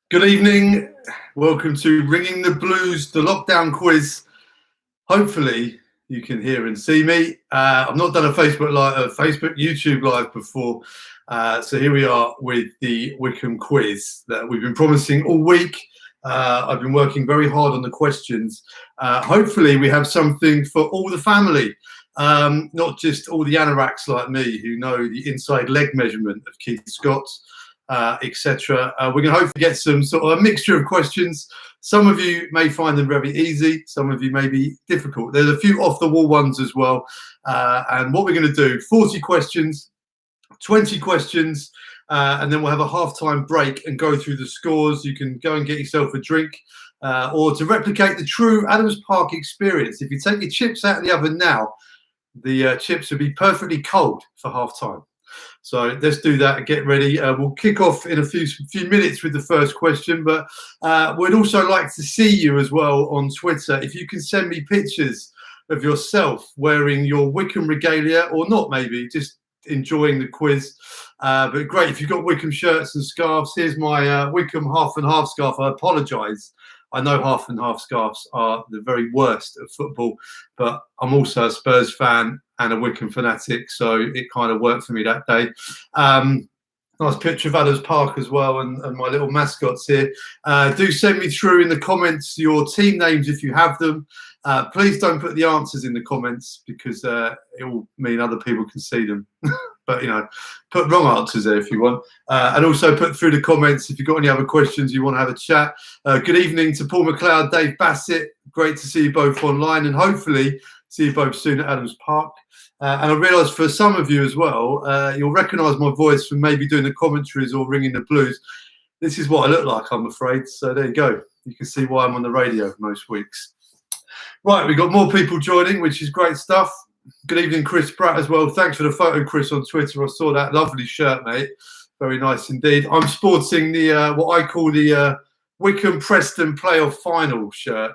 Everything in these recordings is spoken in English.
Good evening. Welcome to Ringing the Blues, the lockdown quiz. Hopefully you can hear and see me. I've not done a YouTube live before. So here we are with the Wycombe quiz that we've been promising all week. I've been working very hard on the questions. Hopefully we have something for all the family, not just all the anoraks like me who know the inside leg measurement of Keith Scott. Etc. We're going to hopefully get some sort of a mixture of questions. Some of you may find them very easy. Some of you may be difficult. There's a few off-the-wall ones as well. And what we're going to do, 40 questions, 20 questions, and then we'll have a half-time break and go through the scores. You can go and get yourself a drink or to replicate the true Adams Park experience. If you take your chips out of the oven now, the chips will be perfectly cold for half-time. So let's do that and get ready. We'll kick off in a few minutes with the first question, but we'd also like to see you as well on Twitter. If you can send me pictures of yourself wearing your Wycombe regalia or not, maybe just enjoying the quiz. But great, if you've got Wycombe shirts and scarves, here's my Wycombe half and half scarf. I apologise. I know half and half scarves are the very worst of football, but I'm also a Spurs fan and a Wycombe fanatic, so it kind of worked for me that day. Nice picture of Adams Park as well, and my little mascots here. Do send me through in the comments your team names if you have them. Please don't put the answers in the comments because it will mean other people can see them. But, you know, put wrong answers there if you want. And also put through the comments if you've got any other questions you want to have a chat. Good evening to Paul McLeod, Dave Bassett. Great to see you both online and hopefully see you both soon at Adams Park. And I realise for some of you as well, you'll recognise my voice from maybe doing the commentaries or ringing the blues. This is what I look like, I'm afraid. So there you go. You can see why I'm on the radio most weeks. Right, we've got more people joining, which is great stuff. Good evening, Chris Pratt as well. Thanks for the photo, Chris, on Twitter. I saw that lovely shirt, mate. Very nice indeed. I'm sporting the what I call the Wycombe Preston playoff final shirt.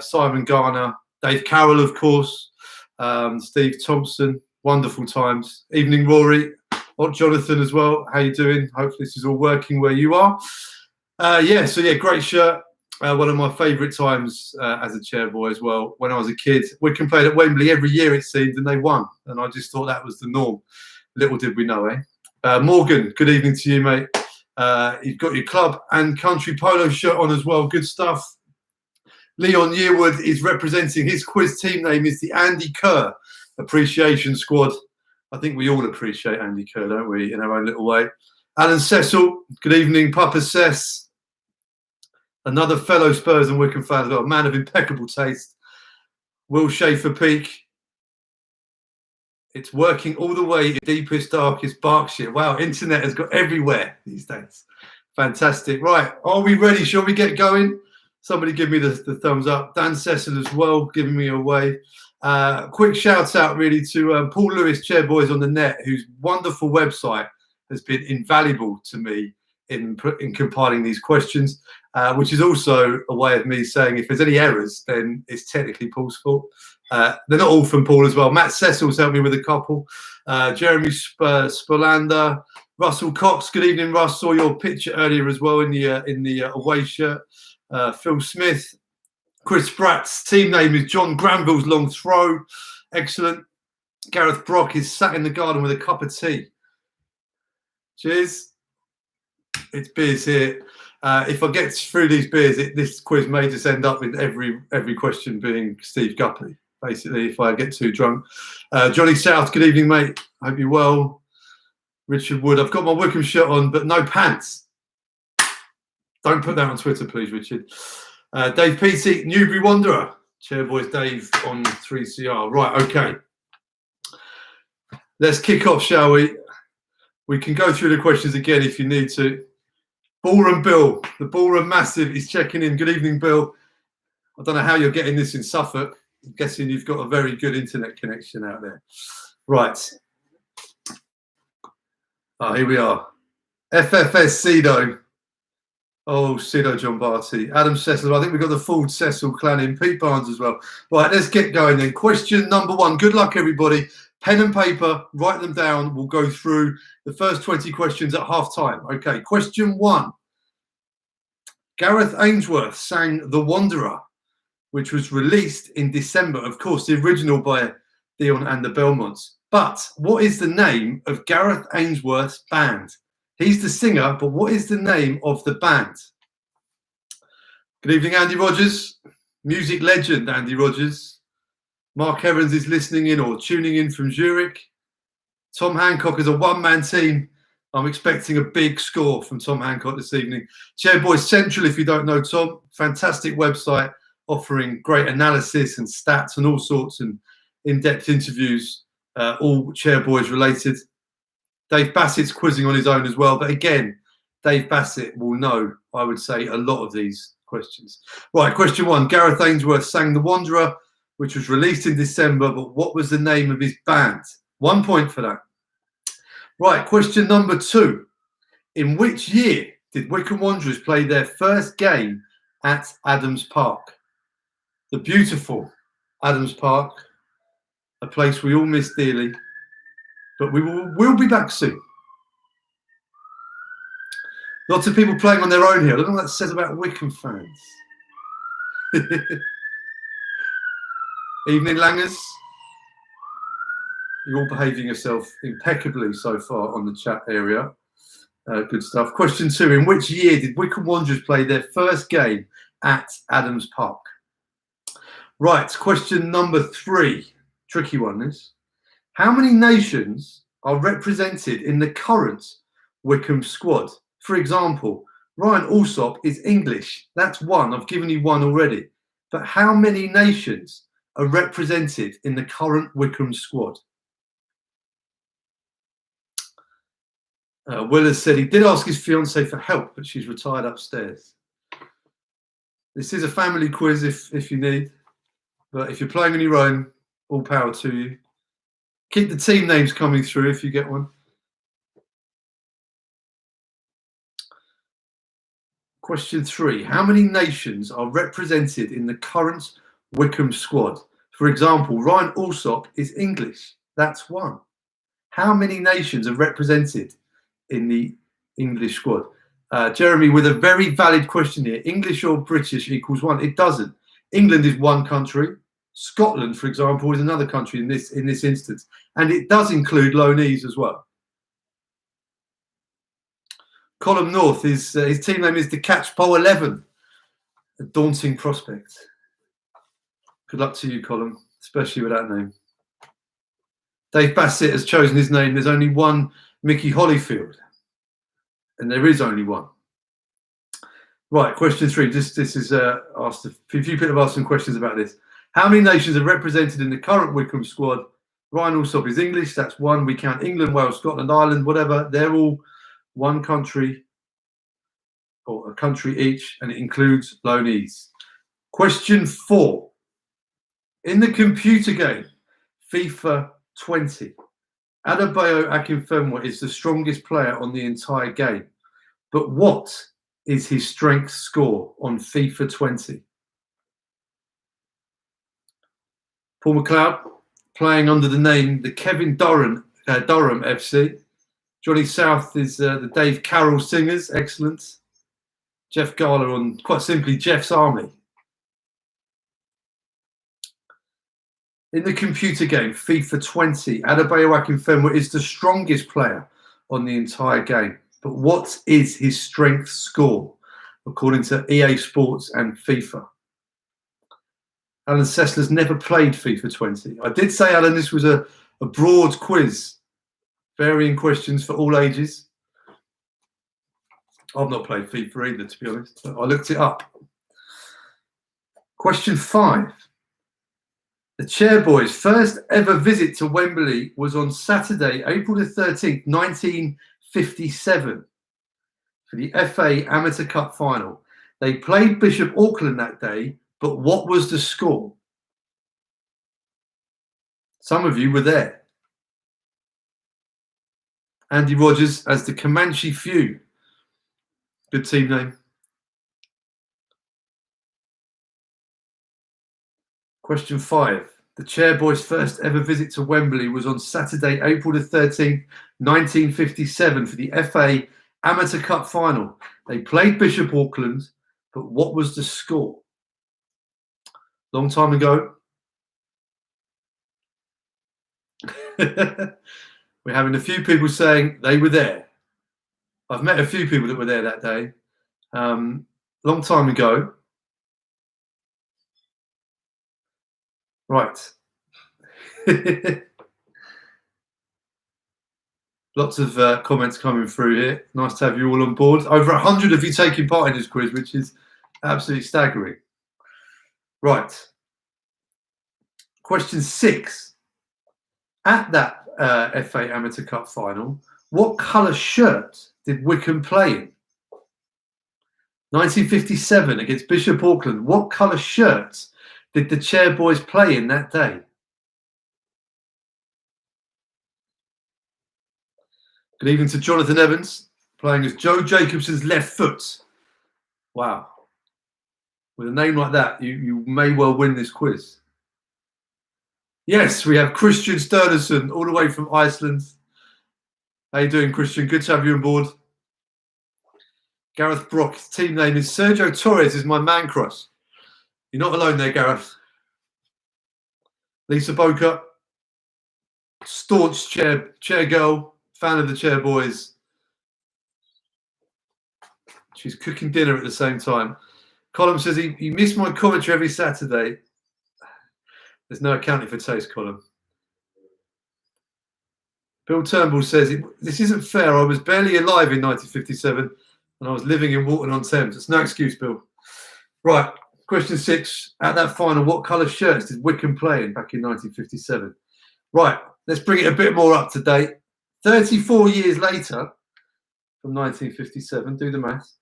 Simon Garner, Dave Carroll, of course, Steve Thompson. Wonderful times. Evening, Rory. Jonathan as well. How you doing? Hopefully this is all working where you are. Great shirt. One of my favourite times as a chairboy as well. When I was a kid, Wycombe played at Wembley every year, it seemed, and they won. And I just thought that was the norm. Little did we know, eh? Morgan, good evening to you, mate. You've got your club and country polo shirt on as well. Good stuff. Leon Yearwood is representing his quiz team name is the Andy Kerr Appreciation Squad. I think we all appreciate Andy Kerr, don't we, in our own little way. Alan Cecil, good evening. Papa Cess. Another fellow Spurs and Wycombe fan as well, a man of impeccable taste. Will Schaefer Peak. It's working all the way in deepest, darkest Berkshire. Wow, internet has got everywhere these days. Fantastic. Right, are we ready? Shall we get going? Somebody give me the thumbs up. Dan Cecil as well, giving me away. Quick shout out really to Paul Lewis, Chairboys on the Net, whose wonderful website has been invaluable to me in compiling these questions. Which is also a way of me saying if there's any errors, then it's technically Paul's fault. They're not all from Paul as well. Matt Cecil's helped me with a couple. Jeremy Spolander, Russell Cox. Good evening, Russ. Saw your picture earlier as well in the away shirt. Phil Smith, Chris Pratt's team name is John Granville's Long Throw. Excellent. Gareth Brock is sat in the garden with a cup of tea. Cheers. It's beers here. If I get through these beers, this quiz may just end up with every question being Steve Guppy, basically, if I get too drunk. Johnny South, good evening, mate. Hope you're well. Richard Wood, I've got my Wycombe shirt on, but no pants. Don't put that on Twitter, please, Richard. Dave Peaty, Newbury Wanderer. Chairboys Dave on 3CR. Right, okay. Let's kick off, shall we? We can go through the questions again if you need to. Ballroom Bill, the Ballroom Massive is checking in. Good evening, Bill. I don't know how you're getting this in Suffolk. I'm guessing you've got a very good internet connection out there. Right. Oh, here we are. FFS Cedo. Oh, Cedo John Barty. Adam Cecil. I think we've got the full Cecil clan in. Pete Barnes as well. Right, let's get going then. Question number one. Good luck, everybody. Pen and paper, write them down. We'll go through the first 20 questions at half time. Okay, question one. Gareth Ainsworth sang The Wanderer, which was released in December. Of course, the original by Dion and the Belmonts. But what is the name of Gareth Ainsworth's band? He's the singer, but what is the name of the band? Good evening, Andy Rogers, music legend Andy Rogers. Mark Evans is listening in or tuning in from Zurich. Tom Hancock is a one-man team. I'm expecting a big score from Tom Hancock this evening. Chairboys Central, if you don't know Tom, fantastic website offering great analysis and stats and all sorts and in-depth interviews, all Chairboys related. Dave Bassett's quizzing on his own as well. But again, Dave Bassett will know, I would say, a lot of these questions. Right, question one. Gareth Ainsworth sang The Wanderer, which was released in December, but what was the name of his band? 1 point for that. Right, question number two. In which year did Wycombe Wanderers play their first game at Adams Park? The beautiful Adams Park, a place we all miss dearly, but we'll be back soon. Lots of people playing on their own here. I don't know what that says about Wycombe fans. Evening, Langers. You're all behaving yourself impeccably so far on the chat area. Good stuff. Question two. In which year did Wycombe Wanderers play their first game at Adams Park? Right, question number three. Tricky one, this. How many nations are represented in the current Wycombe squad? For example, Ryan Alsop is English. That's one. I've given you one already. But how many nations are represented in the current Wycombe squad? Will has said he did ask his fiancée for help, but she's retired upstairs. This is a family quiz if you need, but if you're playing on your own, all power to you. Keep the team names coming through if you get one. Question three. How many nations are represented in the current Wycombe squad? For example, Ryan Alsop is English. That's one. How many nations are represented in the English squad? Jeremy with a very valid question here. English or British equals one? It doesn't. England is one country. Scotland, for example, is another country in this instance. And it does include loanees as well. Colum North, his team name is the Catchpole 11. A daunting prospect. Good luck to you, Colum, especially with that name. Dave Bassett has chosen his name. There's only one Mickey Holyfield. And there is only one. Right, question three. This is asked. A few people have asked some questions about this. How many nations are represented in the current Wycombe squad? Ryan Alsop is English. That's one. We count England, Wales, Scotland, Ireland, whatever. They're all one country or a country each, and it includes loanees. Question four. In the computer game, FIFA 20, Adebayo Akinfenwa is the strongest player on the entire game. But what is his strength score on FIFA 20? Paul McLeod playing under the name the Kevin Durham FC. Johnny South is the Dave Carroll Singers. Excellent. Jeff Garler on, quite simply, Jeff's Army. In the computer game, FIFA 20, Adebayo Akinfenwa is the strongest player on the entire game. But what is his strength score, according to EA Sports and FIFA? Alan Sessler's never played FIFA 20. I did say, Alan, this was a broad quiz, varying questions for all ages. I've not played FIFA either, to be honest. But I looked it up. Question five. The Chairboys' first ever visit to Wembley was on Saturday, April the 13th, 1957, for the FA Amateur Cup final. They played Bishop Auckland that day, but what was the score? Some of you were there. Andy Rogers as the Comanche Few. Good team name. Question five. The Chairboys' first ever visit to Wembley was on Saturday, April the 13th, 1957 for the FA Amateur Cup final. They played Bishop Auckland, but what was the score? Long time ago. We're having a few people saying they were there. I've met a few people that were there that day. Long time ago. Right. Lots of comments coming through here. Nice to have you all on board. Over 100 of you taking part in this quiz, which is absolutely staggering. Right. Question 6. At that FA Amateur Cup final, what colour shirt did Wycombe play in? 1957 against Bishop Auckland. What colour shirt did the Chairboys play in that day? Good evening to Jonathan Evans, playing as Joe Jacobson's left foot. Wow. With a name like that, you may well win this quiz. Yes, we have Christian Sturluson all the way from Iceland. How you doing, Christian? Good to have you on board. Gareth Brock's team name is Sergio Torres is my man crush. You're not alone there, Gareth. Lisa Boker, staunch chair girl, fan of the Chairboys. She's cooking dinner at the same time. Colin says he missed my commentary every Saturday. There's no accounting for taste, Colin. Bill Turnbull says, this isn't fair. I was barely alive in 1957 and I was living in Walton-on-Thames. It's no excuse, Bill. Right, question 6. At that final, what colour shirts did Wycombe play in back in 1957? Right, let's bring it a bit more up to date. 34 years later, from 1957, do the maths,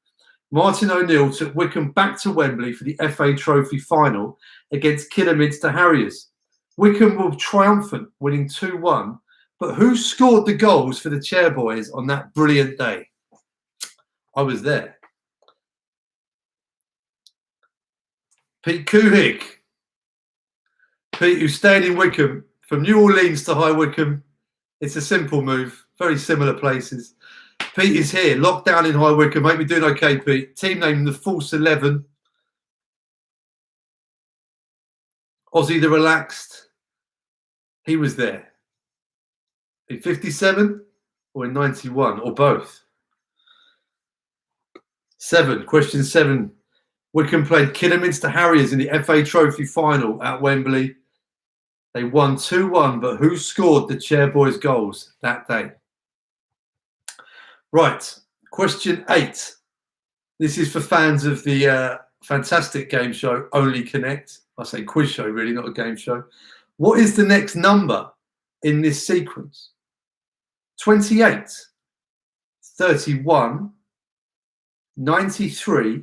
Martin O'Neill took Wycombe back to Wembley for the FA Trophy final against Kidderminster Harriers. Wycombe were triumphant, winning 2-1, but who scored the goals for the Chairboys on that brilliant day? I was there. Pete Kuhig. Pete, who stayed in Wycombe from New Orleans to High Wycombe. It's a simple move, very similar places. Pete is here, locked down in High Wycombe. Mate, we're doing okay, Pete. Team name, the False 11. Aussie the Relaxed. He was there. In 57 or in 91 or both? 7. Question 7. Wycombe played Kidderminster Harriers in the FA Trophy final at Wembley. They won 2-1, but who scored the Chairboys goals that day? Right, question 8. This is for fans of the fantastic game show, Only Connect. I say quiz show, really, not a game show. What is the next number in this sequence? 28, 31, 93.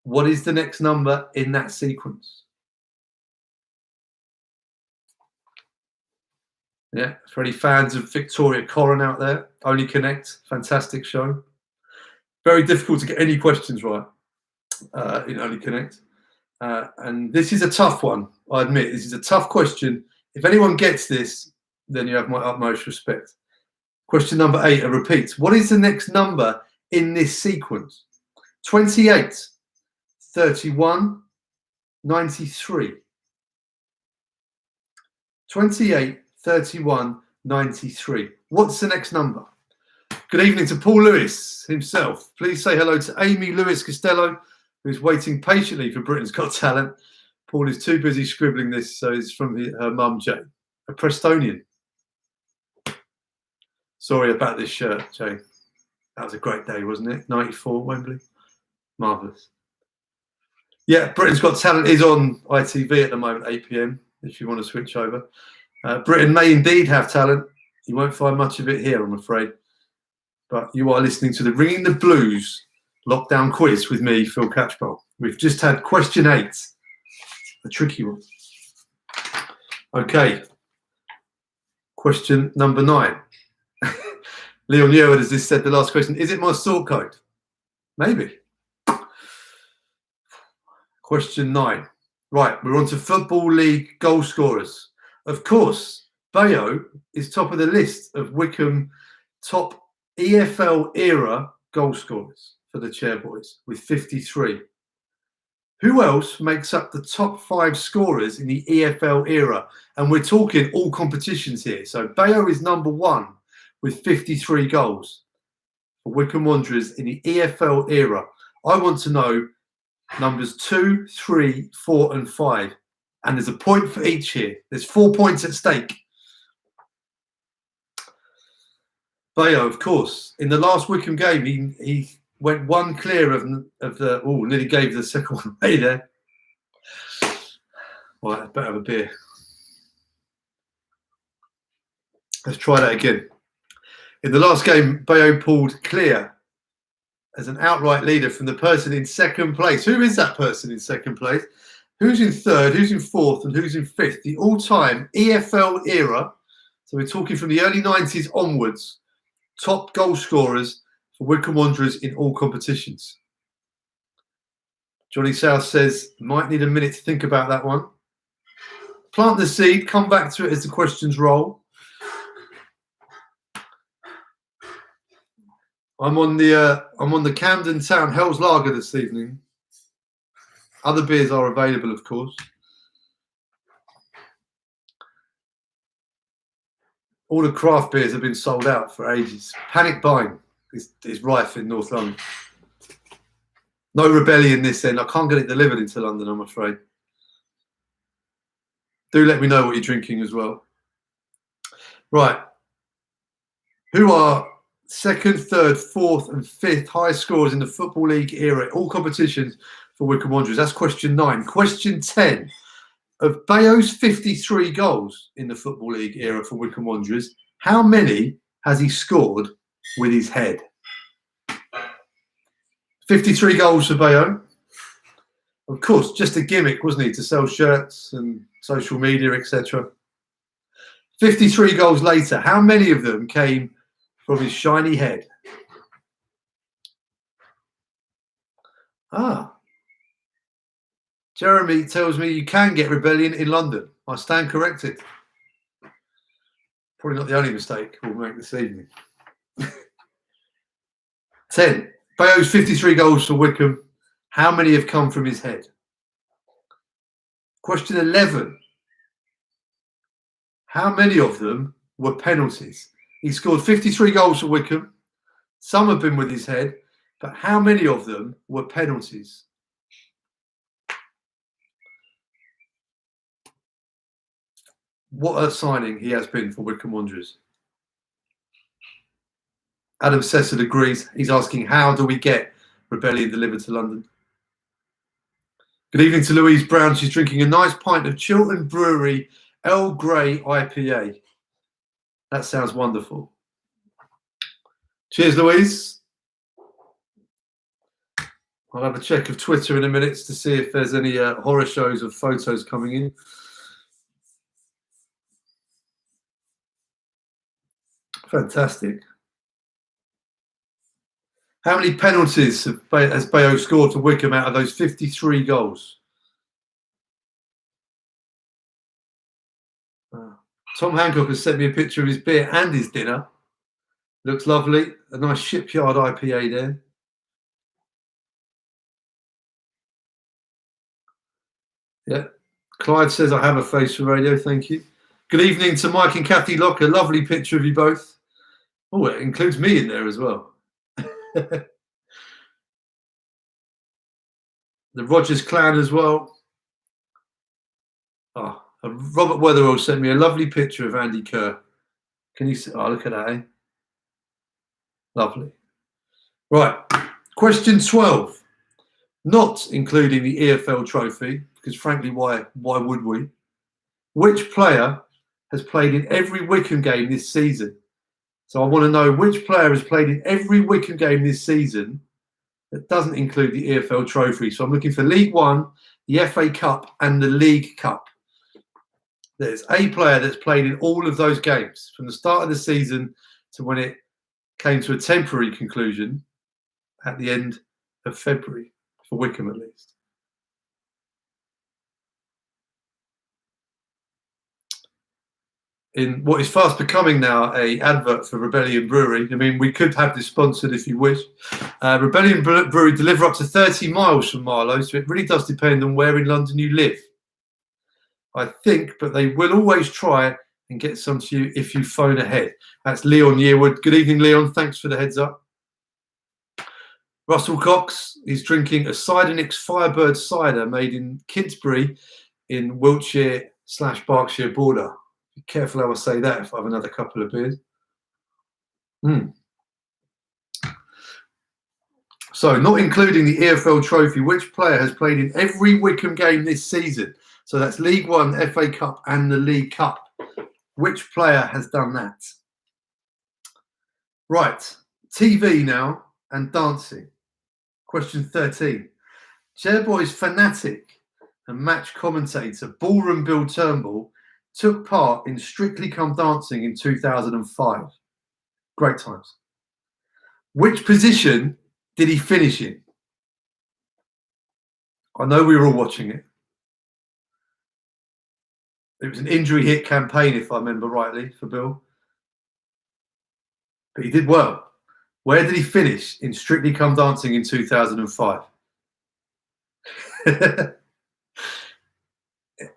What is the next number in that sequence? Yeah, for any fans of Victoria Corin out there, Only Connect, fantastic show. Very difficult to get any questions right in Only Connect. And this is a tough one, I admit. This is a tough question. If anyone gets this, then you have my utmost respect. Question number 8, I repeat. What is the next number in this sequence? 28, 31, 93. 28, 31, 93. What's the next number? Good evening to Paul Lewis himself. Please say hello to Amy Lewis Costello, who's waiting patiently for Britain's Got Talent. Paul is too busy scribbling this, so it's from her mum, Jane, a Prestonian. Sorry about this shirt, Jane. That was a great day, wasn't it? 94, Wembley. Marvellous. Yeah, Britain's Got Talent is on ITV at the moment, 8 p.m, if you want to switch over. Britain may indeed have talent. You won't find much of it here, I'm afraid. But you are listening to the Ringing the Blues lockdown quiz with me, Phil Catchpole. We've just had question 8, a tricky one. Okay, question number 9. Leon Yearwood has just said the last question. Is it my sort code? Maybe. Question 9. Right, we're on to Football League goal scorers. Of course, Bayo is top of the list of Wycombe top EFL era goal scorers for the Chairboys with 53. Who else makes up the top 5 scorers in the EFL era? And we're talking all competitions here. So Bayo is number 1 with 53 goals for Wycombe Wanderers in the EFL era. I want to know numbers 2, 3, 4, and 5. And there's a point for each here. There's 4 points at stake. Bayo, of course, in the last Wycombe game, he went 1 clear of the. Oh, nearly gave the second one away there. Right, I better have a beer. Let's try that again. In the last game, Bayo pulled clear as an outright leader from the person in second place. Who is that person in second place? Who's in third? Who's in fourth? And who's in fifth? The all-time EFL era. So we're talking from the early 90s onwards. Top goal scorers for Wycombe Wanderers in all competitions. Johnny South says, might need a minute to think about that one. Plant the seed, come back to it as the questions roll. I'm on the Camden Town Hell's Lager this evening. Other beers are available, of course. All the craft beers have been sold out for ages. Panic buying is rife in North London. No Rebellion this end. I can't get it delivered into London, I'm afraid. Do let me know what you're drinking as well. Right. Who are second, third, fourth, and fifth highest scorers in the Football League era, all competitions for Wycombe Wanderers? That's question 9. Question 10. Of Bayo's 53 goals in the Football League era for Wycombe Wanderers, how many has he scored with his head? 53 goals for Bayo. Of course, just a gimmick, wasn't he, to sell shirts and social media, etc. 53 goals later, how many of them came from his shiny head? Jeremy tells me you can get Rebellion in London. I stand corrected. Probably not the only mistake we'll make this evening. 10. Bayo's 53 goals for Wycombe. How many have come from his head? Question 11. How many of them were penalties? He scored 53 goals for Wycombe. Some have been with his head, but how many of them were penalties? What a signing he has been for Wycombe Wanderers. Adam Sessed agrees. He's asking, how do we get Rebellion delivered to London? Good evening to Louise Brown. She's drinking a nice pint of Chiltern Brewery Earl Grey IPA. That sounds wonderful. Cheers, Louise. I'll have a check of Twitter in a minute to see if there's any horror shows of photos coming in. Fantastic. How many penalties has Bayo scored for Wycombe out of those 53 goals? Tom Hancock has sent me a picture of his beer and his dinner. Looks lovely. A nice Shipyard IPA there. Yeah. Clyde says, I have a face for radio. Thank you. Good evening to Mike and Kathy Locker. Lovely picture of you both. Oh, it includes me in there as well. The Rogers clan as well. Oh, Robert Weatherall sent me a lovely picture of Andy Kerr. Can you see? Oh, look at that, eh? Lovely. Right. Question 12. Not including the EFL trophy, because frankly, why would we? Which player has played in every Wycombe game this season? So I want to know which player has played in every Wycombe game this season that doesn't include the EFL trophy. So I'm looking for League One, the FA Cup, and the League Cup. There's a player that's played in all of those games from the start of the season to when it came to a temporary conclusion at the end of February, for Wycombe at least. in what is fast becoming now a advert for Rebellion Brewery. I mean, we could have this sponsored if you wish. Rebellion Brewery deliver up to 30 miles from Marlow, so it really does depend on where in London you live, I think, but they will always try and get some to you if you phone ahead. That's Leon Yearwood. Good evening, Leon. Thanks for the heads up. Russell Cox is drinking a Cider-Nix Firebird cider made in Kintbury in Wiltshire/Berkshire border. Be careful how I say that if I have another couple of beers. So, not including the EFL trophy, which player has played in every Wycombe game this season? So that's League One, FA Cup and the League Cup. Which player has done that? Right, TV now and dancing. Question 13. Chairboys fanatic and match commentator Ballroom Bill Turnbull took part in Strictly Come Dancing in 2005. Great times. Which position did he finish in? I know we were all watching it. It was an injury hit campaign, if I remember rightly, for Bill. But he did well. Where did he finish in Strictly Come Dancing in 2005?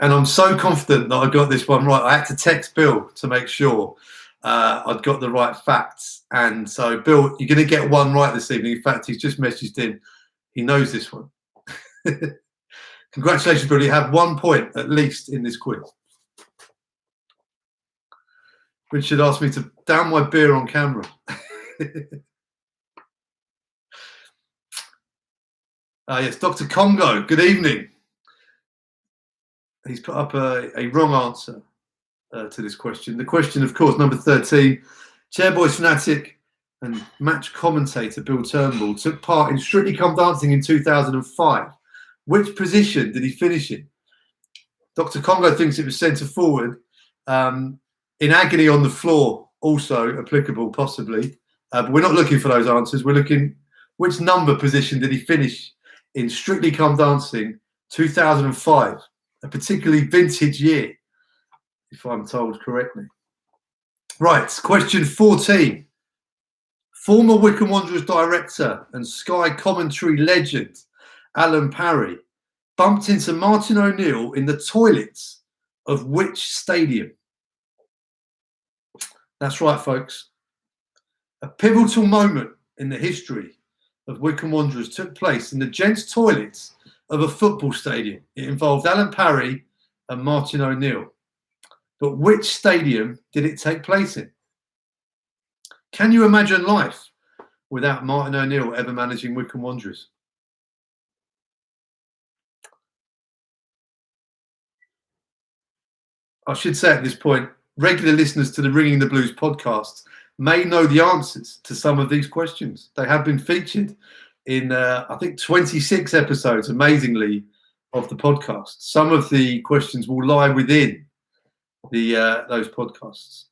And I'm so confident that I got this one right. I had to text Bill to make sure I'd got the right facts. And so, Bill, you're going to get one right this evening. In fact, he's just messaged in. He knows this one. Congratulations, Bill. You have 1 point at least in this quiz. Richard asked me to down my beer on camera. Yes, Dr. Congo, good evening. He's put up a wrong answer to this question. The question, of course, number 13, Chairboys fanatic and match commentator Bill Turnbull took part in Strictly Come Dancing in 2005. Which position did he finish in? Dr. Congo thinks it was centre forward. In agony on the floor, also applicable, possibly. But we're not looking for those answers. We're looking, which number position did he finish in Strictly Come Dancing 2005? A particularly vintage year, if I'm told correctly. Right, question 14. Former Wycombe Wanderers director and Sky commentary legend Alan Parry bumped into Martin O'Neill in the toilets of which stadium? That's right, folks. A pivotal moment in the history of Wycombe Wanderers took place in the gents' toilets of a football stadium. It involved Alan Parry and Martin O'Neill. But which stadium did it take place in? Can you imagine life without Martin O'Neill ever managing Wycombe Wanderers? I should say at this point, regular listeners to the Ringing the Blues podcast may know the answers to some of these questions. They have been featured in, I think, 26 episodes, amazingly, of the podcast. Some of the questions will lie within those podcasts.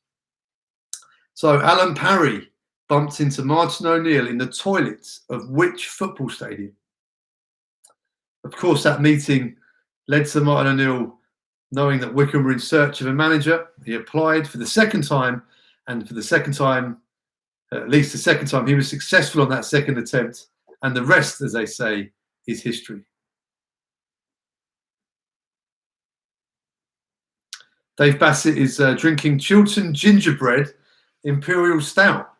So Alan Parry bumped into Martin O'Neill in the toilets of which football stadium? Of course, that meeting led to Martin O'Neill knowing that Wycombe were in search of a manager. He applied for the second time, and for the second time, at least the second time, he was successful on that second attempt. And the rest, as they say, is history. Dave Bassett is drinking Chiltern Gingerbread Imperial Stout.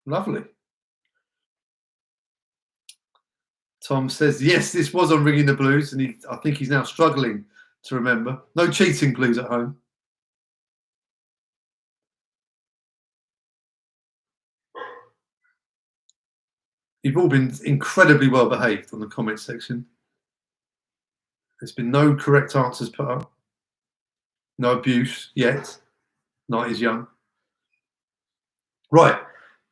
Lovely. Tom says, yes, this was on Ringing the Blues, and I think he's now struggling to remember. No cheating, please, at home. You've all been incredibly well behaved on the comment section. There's been no correct answers put up. No abuse yet. Night is young. Right.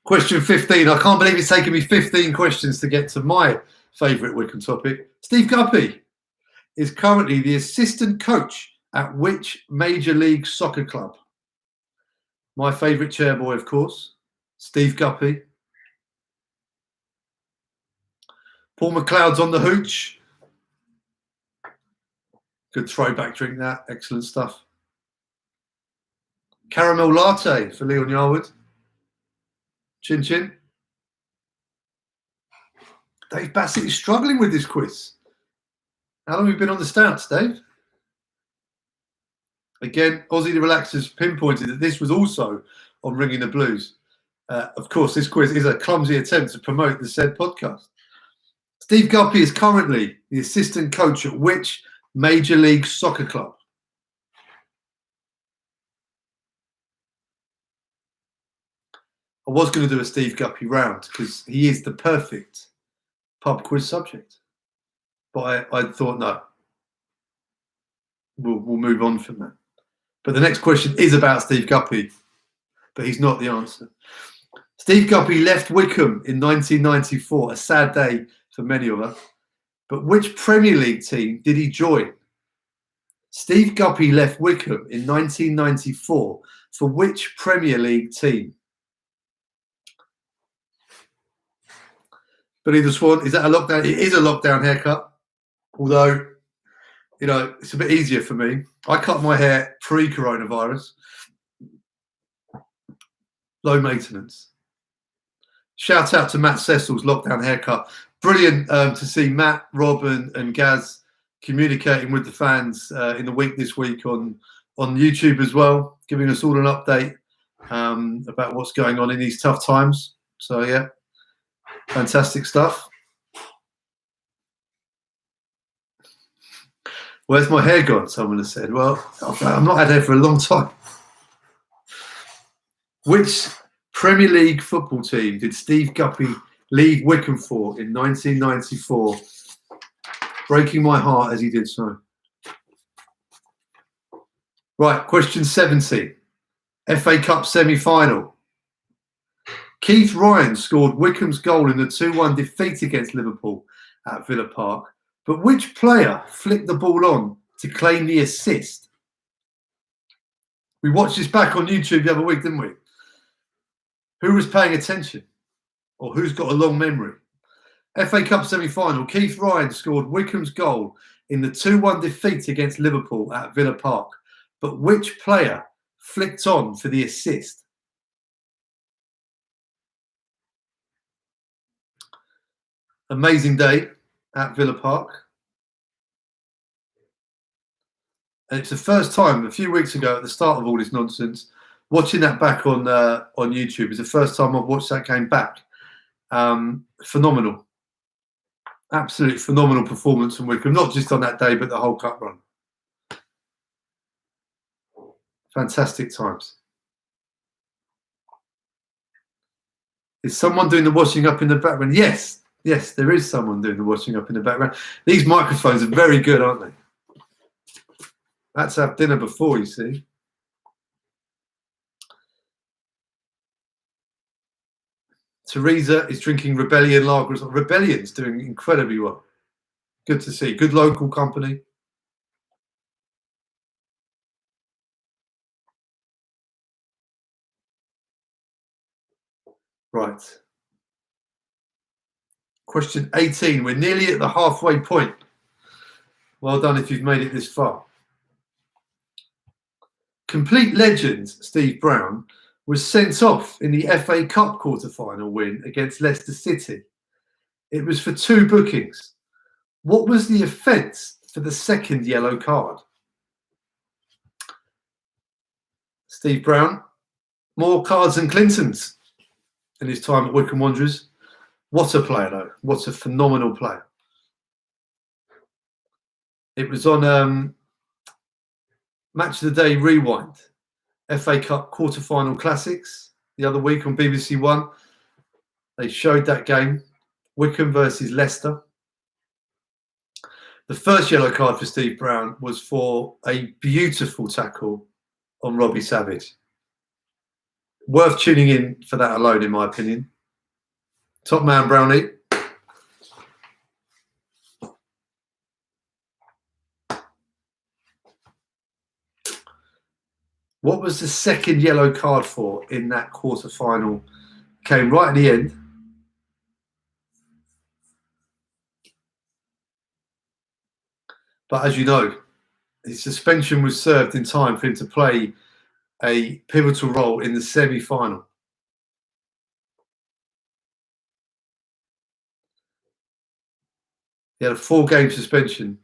Question 15. I can't believe it's taken me 15 questions to get to my favourite Wycombe topic. Steve Guppy is currently the assistant coach at which Major League Soccer club? My favourite chairboy, of course, Steve Guppy. Paul McLeod's on the hooch. Good throwback drink, that. Excellent stuff. Caramel latte for Leon Yarwood. Chin chin. Dave Bassett is struggling with this quiz. How long have you been on the stats, Dave? Again, Aussie the Relaxers pinpointed that this was also on Ringing the Blues. Of course, this quiz is a clumsy attempt to promote the said podcast. Steve Guppy is currently the assistant coach at which Major League Soccer club? I was going to do a Steve Guppy round because he is the perfect pub quiz subject. But I thought, no, we'll move on from that. But the next question is about Steve Guppy, but he's not the answer. Steve Guppy left Wycombe in 1994, a sad day for many of us. But which Premier League team did he join? Steve Guppy left Wycombe in 1994 for which Premier League team? Billy the Swan, is that a lockdown? It is a lockdown haircut, although, you know, it's a bit easier for me. I cut my hair pre-coronavirus. Low maintenance. Shout out to Matt Cecil's lockdown haircut. Brilliant to see Matt, Rob and Gaz communicating with the fans in the week this week on YouTube as well, giving us all an update about what's going on in these tough times. So, yeah, fantastic stuff. Where's my hair gone? Someone has said. Well, I've not had hair for a long time. Which Premier League football team did Steve Guppy leave Wycombe for in 1994? Breaking my heart as he did so. Right, question 70. FA Cup semi-final. Keith Ryan scored Wycombe's goal in the 2-1 defeat against Liverpool at Villa Park. But which player flicked the ball on to claim the assist? We watched this back on YouTube the other week, didn't we? Who was paying attention? Or who's got a long memory? FA Cup semi-final, Keith Ryan scored Wycombe's goal in the 2-1 defeat against Liverpool at Villa Park. But which player flicked on for the assist? Amazing day at Villa Park. And it's the first time, a few weeks ago at the start of all this nonsense, watching that back on YouTube is the first time I've watched that game back. Phenomenal. Absolutely phenomenal performance from Wycombe, not just on that day, but the whole cup run. Fantastic times. Is someone doing the washing up in the background? Yes, there is someone doing the washing up in the background. These microphones are very good, aren't they? That's have dinner before, you see. Teresa is drinking Rebellion lager. Rebellion's doing incredibly well. Good to see. Good local company. Right. Question 18. We're nearly at the halfway point. Well done if you've made it this far. Complete legend Steve Brown was sent off in the FA Cup quarter-final win against Leicester City. It was for 2 bookings. What was the offence for the second yellow card? Steve Brown, more cards than Clinton's in his time at Wycombe Wanderers. What a player, though. What a phenomenal player. It was on Match of the Day Rewind. FA Cup quarter-final classics the other week on BBC One. They showed that game, Wycombe versus Leicester. The first yellow card for Steve Brown was for a beautiful tackle on Robbie Savage. Worth tuning in for that alone, in my opinion. Top man, Brownie. What was the second yellow card for in that quarter-final? Came right at the end. But as you know, his suspension was served in time for him to play a pivotal role in the semi-final? He had a 4-game suspension,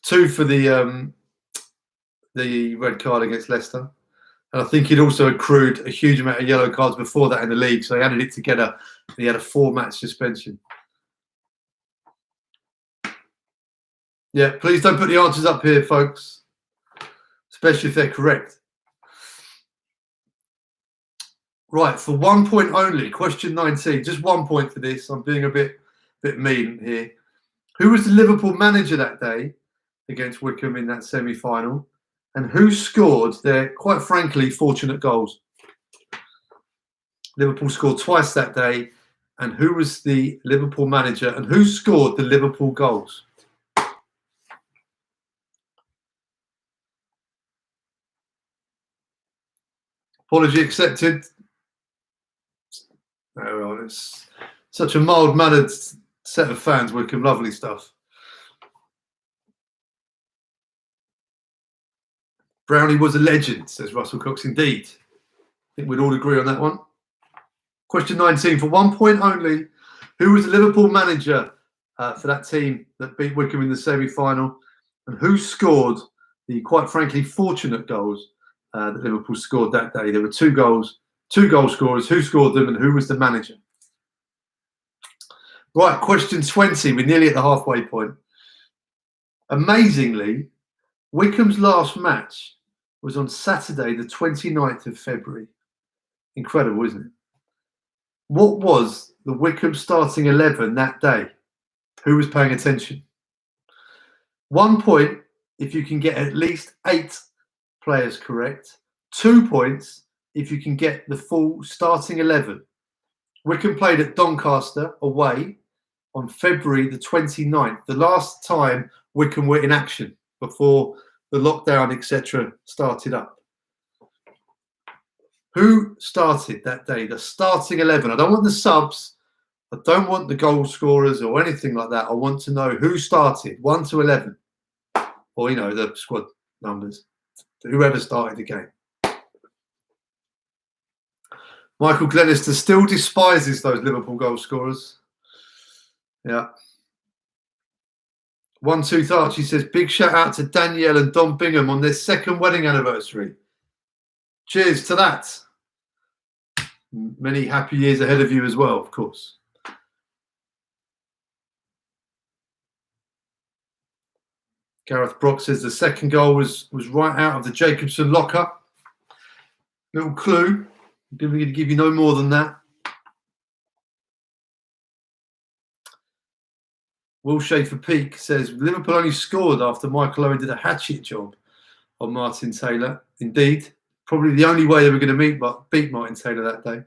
2 for the red card against Leicester. And I think he'd also accrued a huge amount of yellow cards before that in the league. So he added it together and he had a 4-match suspension. Yeah, please don't put the answers up here, folks, especially if they're correct. Right, for 1 point only, question 19. Just 1 point for this. I'm being a bit mean here. Who was the Liverpool manager that day against Wycombe in that semi-final? And who scored their, quite frankly, fortunate goals? Liverpool scored twice that day. And who was the Liverpool manager? And who scored the Liverpool goals? Apology accepted. Oh, it's such a mild-mannered set of fans, Wycombe. Lovely stuff. Brownie was a legend, says Russell Cox. Indeed. I think we'd all agree on that one. Question 19. For 1 point only, who was the Liverpool manager for that team that beat Wycombe in the semi-final? And who scored the, quite frankly, fortunate goals that Liverpool scored that day? There were 2 goals, 2 goal scorers. Who scored them and who was the manager? Right, question 20. We're nearly at the halfway point. Amazingly, Wycombe's last match was on Saturday, the 29th of February. Incredible, isn't it? What was the Wycombe starting 11 that day? Who was paying attention? 1 point if you can get at least 8 players correct. 2 points if you can get the full starting 11. Wycombe played at Doncaster away on February the 29th, the last time Wycombe were in action before the lockdown, etc., started up. Who started that day? The starting 11. I don't want the subs. I don't want the goal scorers or anything like that. I want to know who started 1 to 11, or the squad numbers. Whoever started the game. Michael Glenister still despises those Liverpool goal scorers. Yeah. 1-2 Archie says, big shout out to Danielle and Don Bingham on their 2nd wedding anniversary. Cheers to that. Many happy years ahead of you as well, of course. Gareth Brock says the 2nd goal was right out of the Jacobson locker. Little clue. I'm going to give you no more than that. Will Schaefer Peak says Liverpool only scored after Michael Owen did a hatchet job on Martin Taylor. Indeed, probably the only way they were going to beat Martin Taylor that day.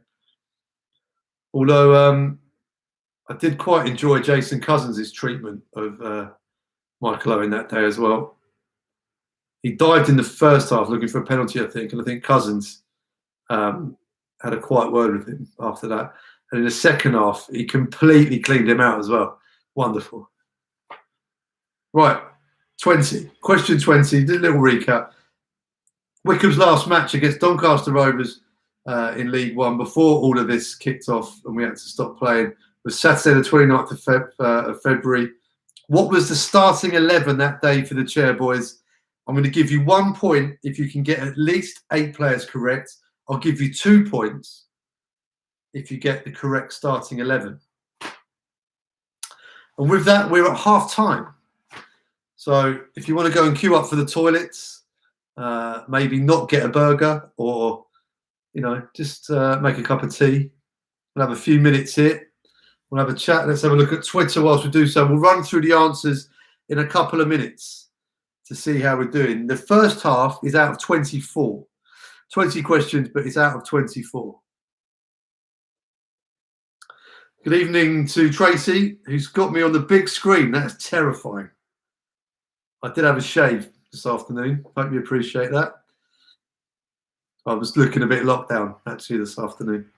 Although I did quite enjoy Jason Cousins' treatment of Michael Owen that day as well. He dived in the first half looking for a penalty, I think, and I think Cousins had a quiet word with him after that. And in the second half, he completely cleaned him out as well. Wonderful. Right, 20. Question 20, a little recap. Wycombe's last match against Doncaster Rovers in League One before all of this kicked off and we had to stop playing was Saturday the 29th of February. What was the starting 11 that day for the Chairboys? I'm going to give you 1 point if you can get at least 8 players correct. I'll give you 2 points if you get the correct starting 11. And with that, we're at half time. So if you want to go and queue up for the toilets, maybe not get a burger or, just make a cup of tea. We'll have a few minutes here. We'll have a chat. Let's have a look at Twitter whilst we do so. We'll run through the answers in a couple of minutes to see how we're doing. The first half is out of 24. 20 questions, but it's out of 24. Good evening to Tracy, who's got me on the big screen. That's terrifying. I did have a shave this afternoon. Hope you appreciate that. I was looking a bit lockdown, actually, this afternoon.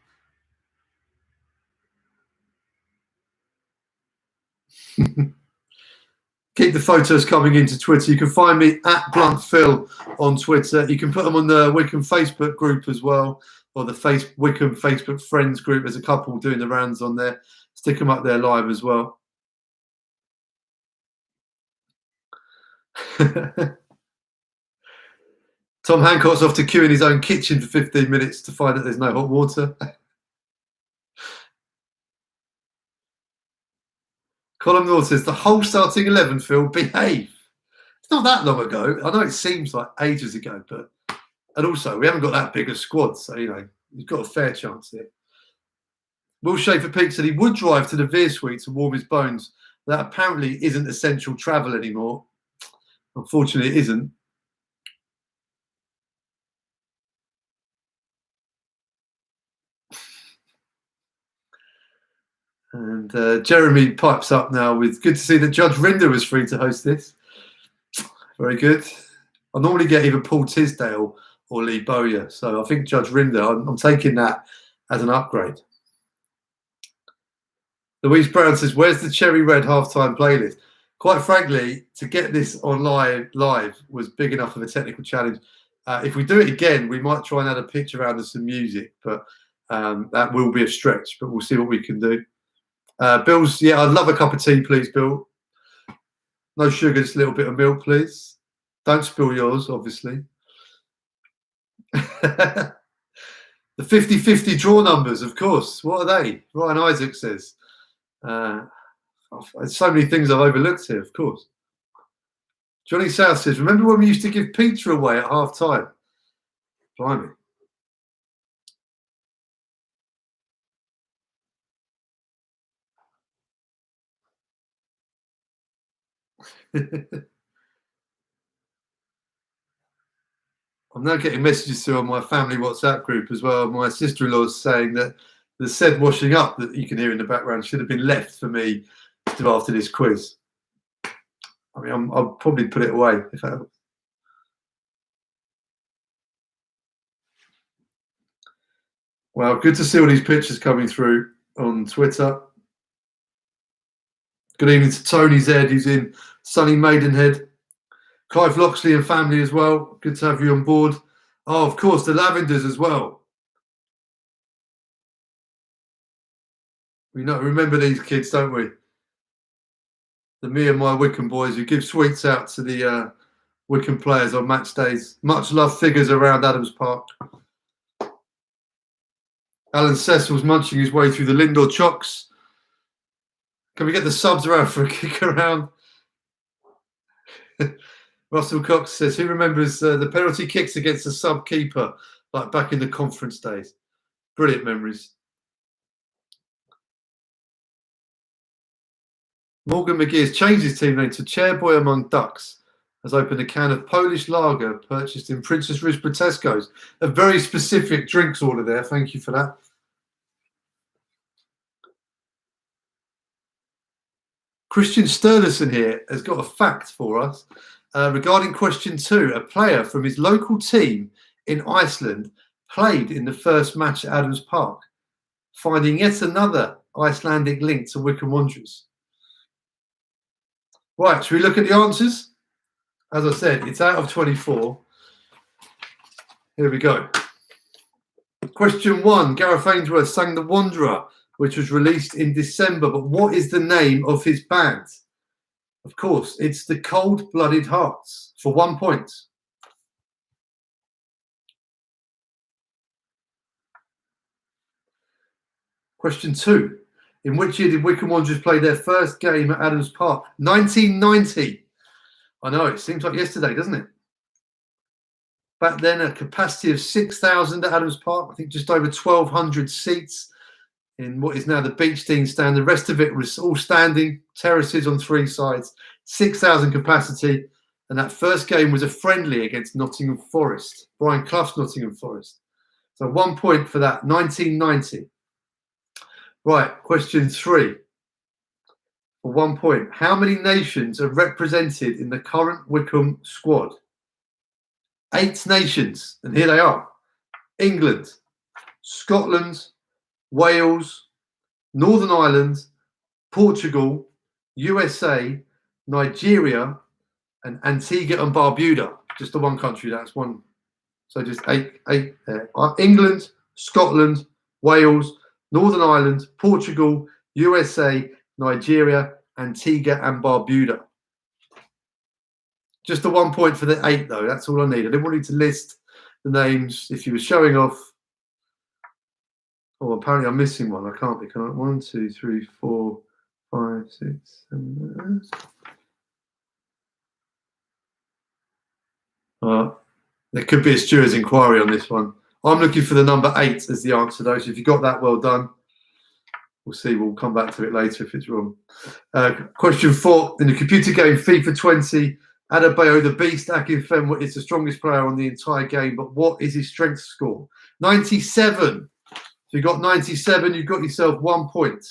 Keep the photos coming into Twitter. You can find me at BluntPhil on Twitter. You can put them on the Wycombe Facebook group as well, or the Wycombe Facebook Friends group. There's a couple doing the rounds on there. Stick them up there live as well. Tom Hancock's off to queue in his own kitchen for 15 minutes to find that there's no hot water. Colin North says, the whole starting 11, Phil, behave. It's not that long ago. I know it seems like ages ago, but and also we haven't got that big a squad, so you know you've got a fair chance here. Will Schaefer Peak said he would drive to the Veer Suite to warm his bones. That apparently isn't essential travel anymore. Unfortunately, it isn't. And Jeremy pipes up now with, good to see that Judge Rinder was free to host this. Very good. I normally get either Paul Tisdale or Lee Bowyer, so I think Judge Rinder, I'm taking that as an upgrade. Louise Brown says, where's the Cherry Red halftime playlist? Quite frankly, to get this on live was big enough of a technical challenge. If we do it again, we might try and add a picture around and some music, but that will be a stretch, but we'll see what we can do. Bill's, yeah, I'd love a cup of tea, please, Bill. No sugar, just a little bit of milk, please. Don't spill yours, obviously. The 50-50 draw numbers, of course. What are they? Ryan Isaac says. So many things I've overlooked here, of course. Johnny South says, remember when we used to give pizza away at half time? Blimey. I'm now getting messages through on my family WhatsApp group as well. My sister-in-law is saying that the said washing up that you can hear in the background should have been left for me to do after this quiz. I mean, I'll probably put it away if I haven't. Well, good to see all these pictures coming through on Twitter. Good evening to Tony Zed, who's in sunny Maidenhead. Clive Loxley and family as well. Good to have you on board. Oh, of course, the Lavenders as well. We remember these kids, don't we? The me and my Wycombe boys who give sweets out to the Wycombe players on match days. Much loved figures around Adams Park. Alan Cecil's munching his way through the Lindor chocks. Can we get the subs around for a kick around? Russell Cox says, who remembers the penalty kicks against the sub keeper, like back in the conference days? Brilliant memories. Morgan McGee has changed his team name to Chairboy Among Ducks, has opened a can of Polish lager purchased in Princess Risborough Tesco's. A very specific drinks order there. Thank you for that. Christian Sturluson here has got a fact for us regarding question 2. A player from his local team in Iceland played in the first match at Adams Park, finding yet another Icelandic link to Wycombe Wanderers. Right, should we look at the answers? As I said, it's out of 24. Here we go. Question 1. Gareth Ainsworth sang The Wanderer, which was released in December. But what is the name of his band? Of course, it's the Cold Blooded Hearts for 1 point. Question 2. In which year did Wycombe Wanderers play their first game at Adams Park? 1990. I know, it seems like yesterday, doesn't it? Back then, a capacity of 6,000 at Adams Park. I think just over 1,200 seats in what is now the Beach Dean stand. The rest of it was all standing, terraces on 3 sides, 6,000 capacity. And that first game was a friendly against Nottingham Forest, Brian Clough's Nottingham Forest. So 1 point for that, 1990. Right, question 3. For 1 point, how many nations are represented in the current Wycombe squad? 8 nations, and here they are. England, Scotland, Wales, Northern Ireland, Portugal, USA, Nigeria, and Antigua and Barbuda. Just the one country, that's one. So just eight there. England, Scotland, Wales, Northern Ireland, Portugal, USA, Nigeria, Antigua and Barbuda. Just the 1 point for the 8, though. That's all I need. I didn't want you to list the names if you were showing off. Oh, apparently I'm missing one. I can't be. Can I? 1, 2, 3, 4, 5, 6, 7, 8. There could be a steward's inquiry on this one. I'm looking for the number 8 as the answer, though. So if you got that, well done. We'll see. We'll come back to it later if it's wrong. Question 4. In the computer game FIFA 20, Adebayo the Beast Akinfenwa is the strongest player on the entire game, but what is his strength score? 97. If you got 97, you've got yourself 1 point.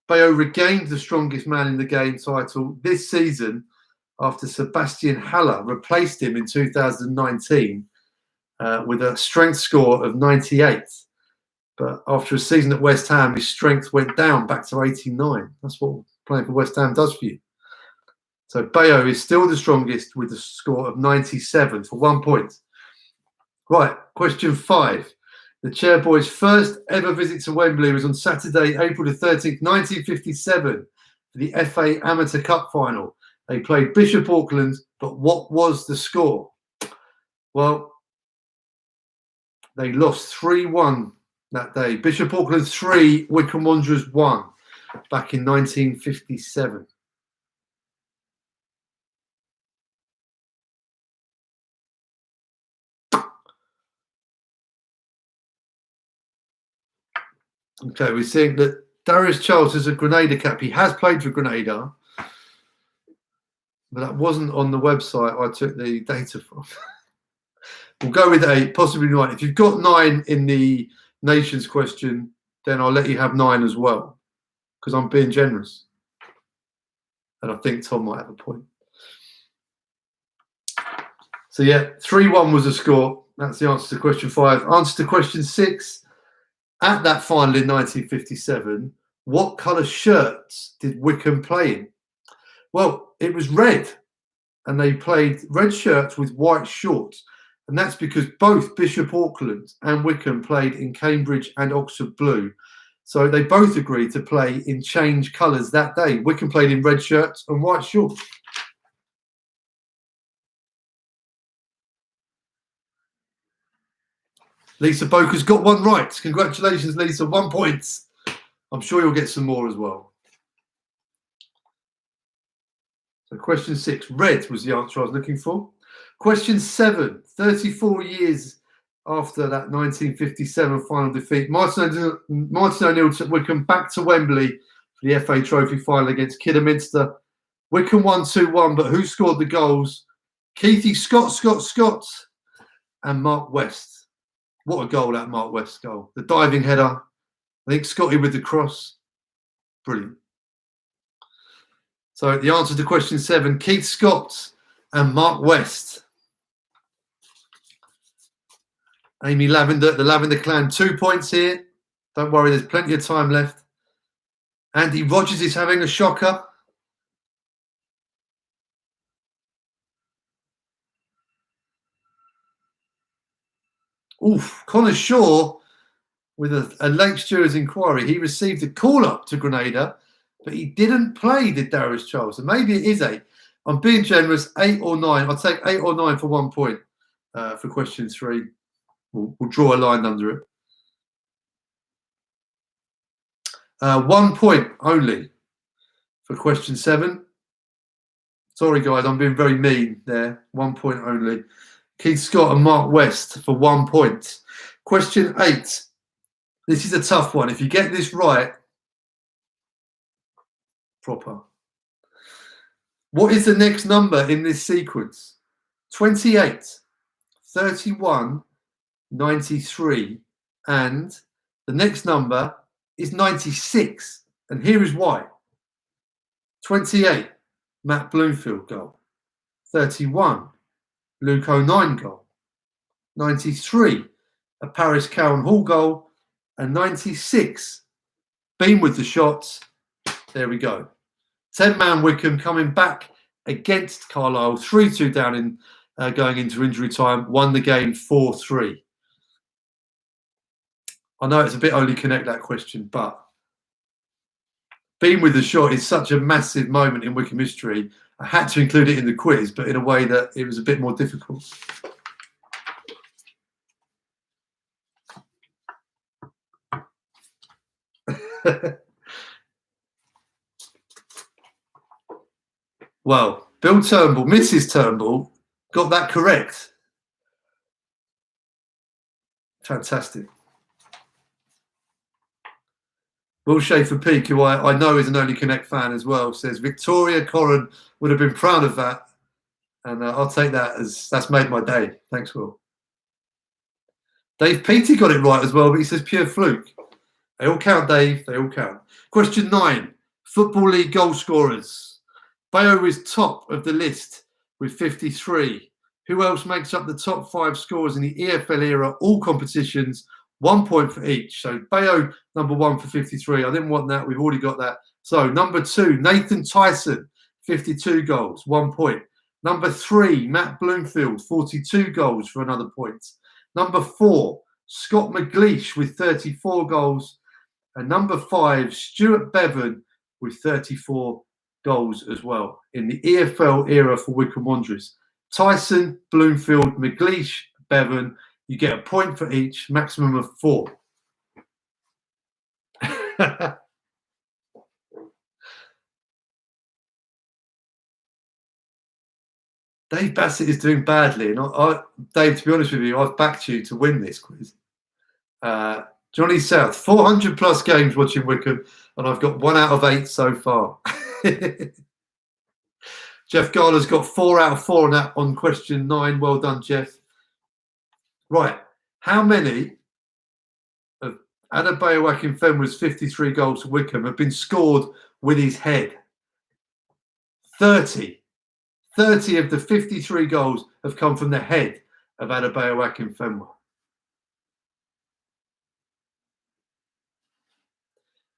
Bayo regained the strongest man in the game title this season after Sebastian Haller replaced him in 2019 with a strength score of 98. But after a season at West Ham, his strength went down back to 89. That's what playing for West Ham does for you. So Bayo is still the strongest with a score of 97 for 1 point. Right, question 5. The Chairboys' first ever visit to Wembley was on Saturday, April the 13th, 1957, for the FA Amateur Cup final. They played Bishop Auckland, but what was the score? Well, they lost 3-1 that day. Bishop Auckland 3, Wycombe Wanderers 1, back in 1957. Okay, we're seeing that Darius Charles is a Grenada cap. He has played for Grenada, but that wasn't on the website I took the data from. We'll go with 8, possibly 9. If you've got 9 in the Nations question, then I'll let you have 9 as well, because I'm being generous. And I think Tom might have a point. So yeah, 3-1 was the score. That's the answer to question 5. Answer to question 6. At that final in 1957, what colour shirts did Wycombe play in? Well, it was red, and they played red shirts with white shorts. And that's because both Bishop Auckland and Wycombe played in Cambridge and Oxford blue. So they both agreed to play in change colours that day. Wycombe played in red shirts and white shorts. Lisa Boker's got one right. Congratulations, Lisa. 1 point. I'm sure you'll get some more as well. So question 6, red was the answer I was looking for. Question 7, 34 years after that 1957 final defeat, Martin O'Neill took Wycombe back to Wembley for the FA Trophy final against Kidderminster. Wycombe won 2-1, but who scored the goals? Keithy Scott, and Mark West. What a goal, that Mark West goal. The diving header. I think Scotty with the cross. Brilliant. So the answer to question 7, Keith Scott and Mark West. Amy Lavender, the Lavender clan, 2 points here. Don't worry, there's plenty of time left. Andy Rogers is having a shocker. Oof, Connor Shaw with a late steward's inquiry. He received a call-up to Grenada, but he didn't play, did Darius Charles. So maybe it is 8. I'm being generous, 8 or 9. I'll take 8 or 9 for 1 point for question 3. We'll draw a line under it. 1 point only for question 7. Sorry, guys, I'm being very mean there. 1 point only. Keith Scott and Mark West for 1 point. Question 8. This is a tough one. If you get this right, proper. What is the next number in this sequence? 28, 31, 93, and the next number is 96. And here is why. 28, Matt Bloomfield goal. 31, Luke O'Nien goal. 93, a Paris Cowan Hall goal. And 96, Beam with the shots. There we go. 10-man Wycombe coming back against Carlisle, 3-2 down in going into injury time, won the game 4-3. I know it's a bit only connect, that question, but being with the shot is such a massive moment in Wycombe history. I had to include it in the quiz, but in a way that it was a bit more difficult. Well, Bill Turnbull, Mrs. Turnbull, got that correct. Fantastic. Will Schaefer Peak, who I know is an Only Connect fan as well, says Victoria Corran would have been proud of that. And I'll take that as that's made my day. Thanks, Will. Dave Peaty got it right as well, but he says pure fluke. They all count, Dave. They all count. Question 9. Football League goal scorers. Bayo is top of the list with 53. Who else makes up the top 5 scorers in the EFL era, all competitions? 1 point for each. So Bayo, number 1 for 53. I didn't want that. We've already got that. So number 2, Nathan Tyson, 52 goals, 1 point. Number 3, Matt Bloomfield, 42 goals for another point. Number 4, Scott McGleish with 34 goals. And number 5, Stuart Bevan with 34 goals as well in the EFL era for Wycombe Wanderers. Tyson, Bloomfield, McGleish, Bevan. You get a point for each, maximum of 4. Dave Bassett is doing badly. And Dave, to be honest with you, I've backed you to win this quiz. Johnny South, 400 plus games watching Wycombe, and I've got 1 out of 8 so far. Jeff Garler's got 4 out of 4 on that on question 9. Well done, Jeff. Right. How many of Adebayo Akinfenwa's 53 goals for Wycombe have been scored with his head? 30. 30 of the 53 goals have come from the head of Adebayo Akinfenwa.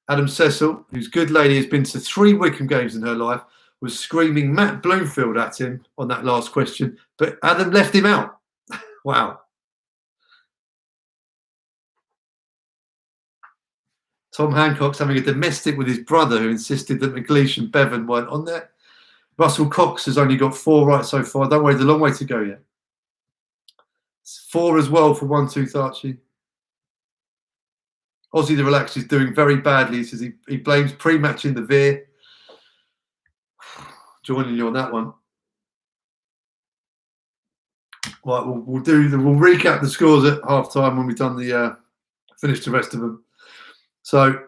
Adam Cecil, whose good lady has been to 3 Wycombe games in her life, was screaming Matt Bloomfield at him on that last question, but Adam left him out. Wow. Tom Hancock's having a domestic with his brother who insisted that McGleish and Bevan weren't on there. Russell Cox has only got 4 right so far. Don't worry, there's a long way to go yet. It's 4 as well for 1-2 Archie. Aussie the Relax is doing very badly. He says he blames pre-match in the Veer. Joining you on that one. Right, we'll recap the scores at half time when we've done the finished the rest of them. So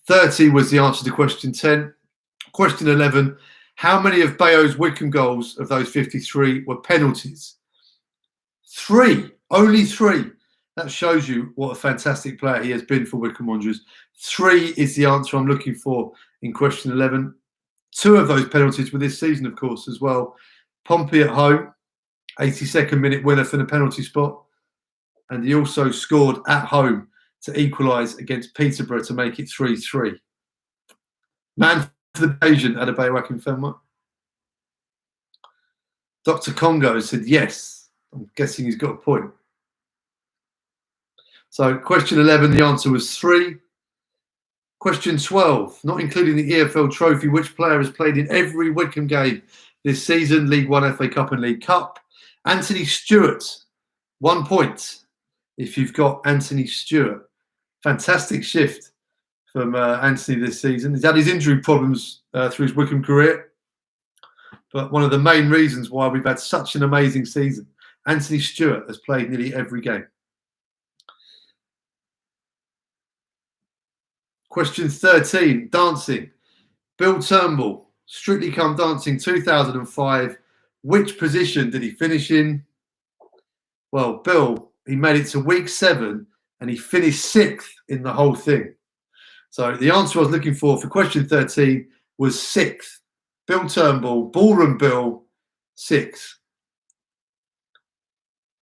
30 was the answer to question 10. Question 11, how many of Bayo's Wycombe goals of those 53 were penalties? 3, only 3. That shows you what a fantastic player he has been for Wycombe Wanderers. 3 is the answer I'm looking for in question 11. 2 of those penalties were this season, of course, as well. Pompey at home, 82nd minute winner for the penalty spot. And he also scored at home to equalise against Peterborough to make it 3-3. Man for the occasion, Adebayo Akinfenwa. Dr. Congo said yes. I'm guessing he's got a point. So question 11, the answer was 3. Question 12, not including the EFL trophy, which player has played in every Wycombe game this season? League One, FA Cup and League Cup. Anthony Stewart, 1 point if you've got Anthony Stewart. Fantastic shift from Anthony this season. He's had his injury problems through his Wycombe career, but one of the main reasons why we've had such an amazing season. Anthony Stewart has played nearly every game. Question 13, dancing. Bill Turnbull, Strictly Come Dancing 2005. Which position did he finish in? Well, Bill, he made it to week 7 and he finished 6th in the whole thing. So the answer I was looking for question 13 was 6th. Bill Turnbull, Ballroom Bill, 6th.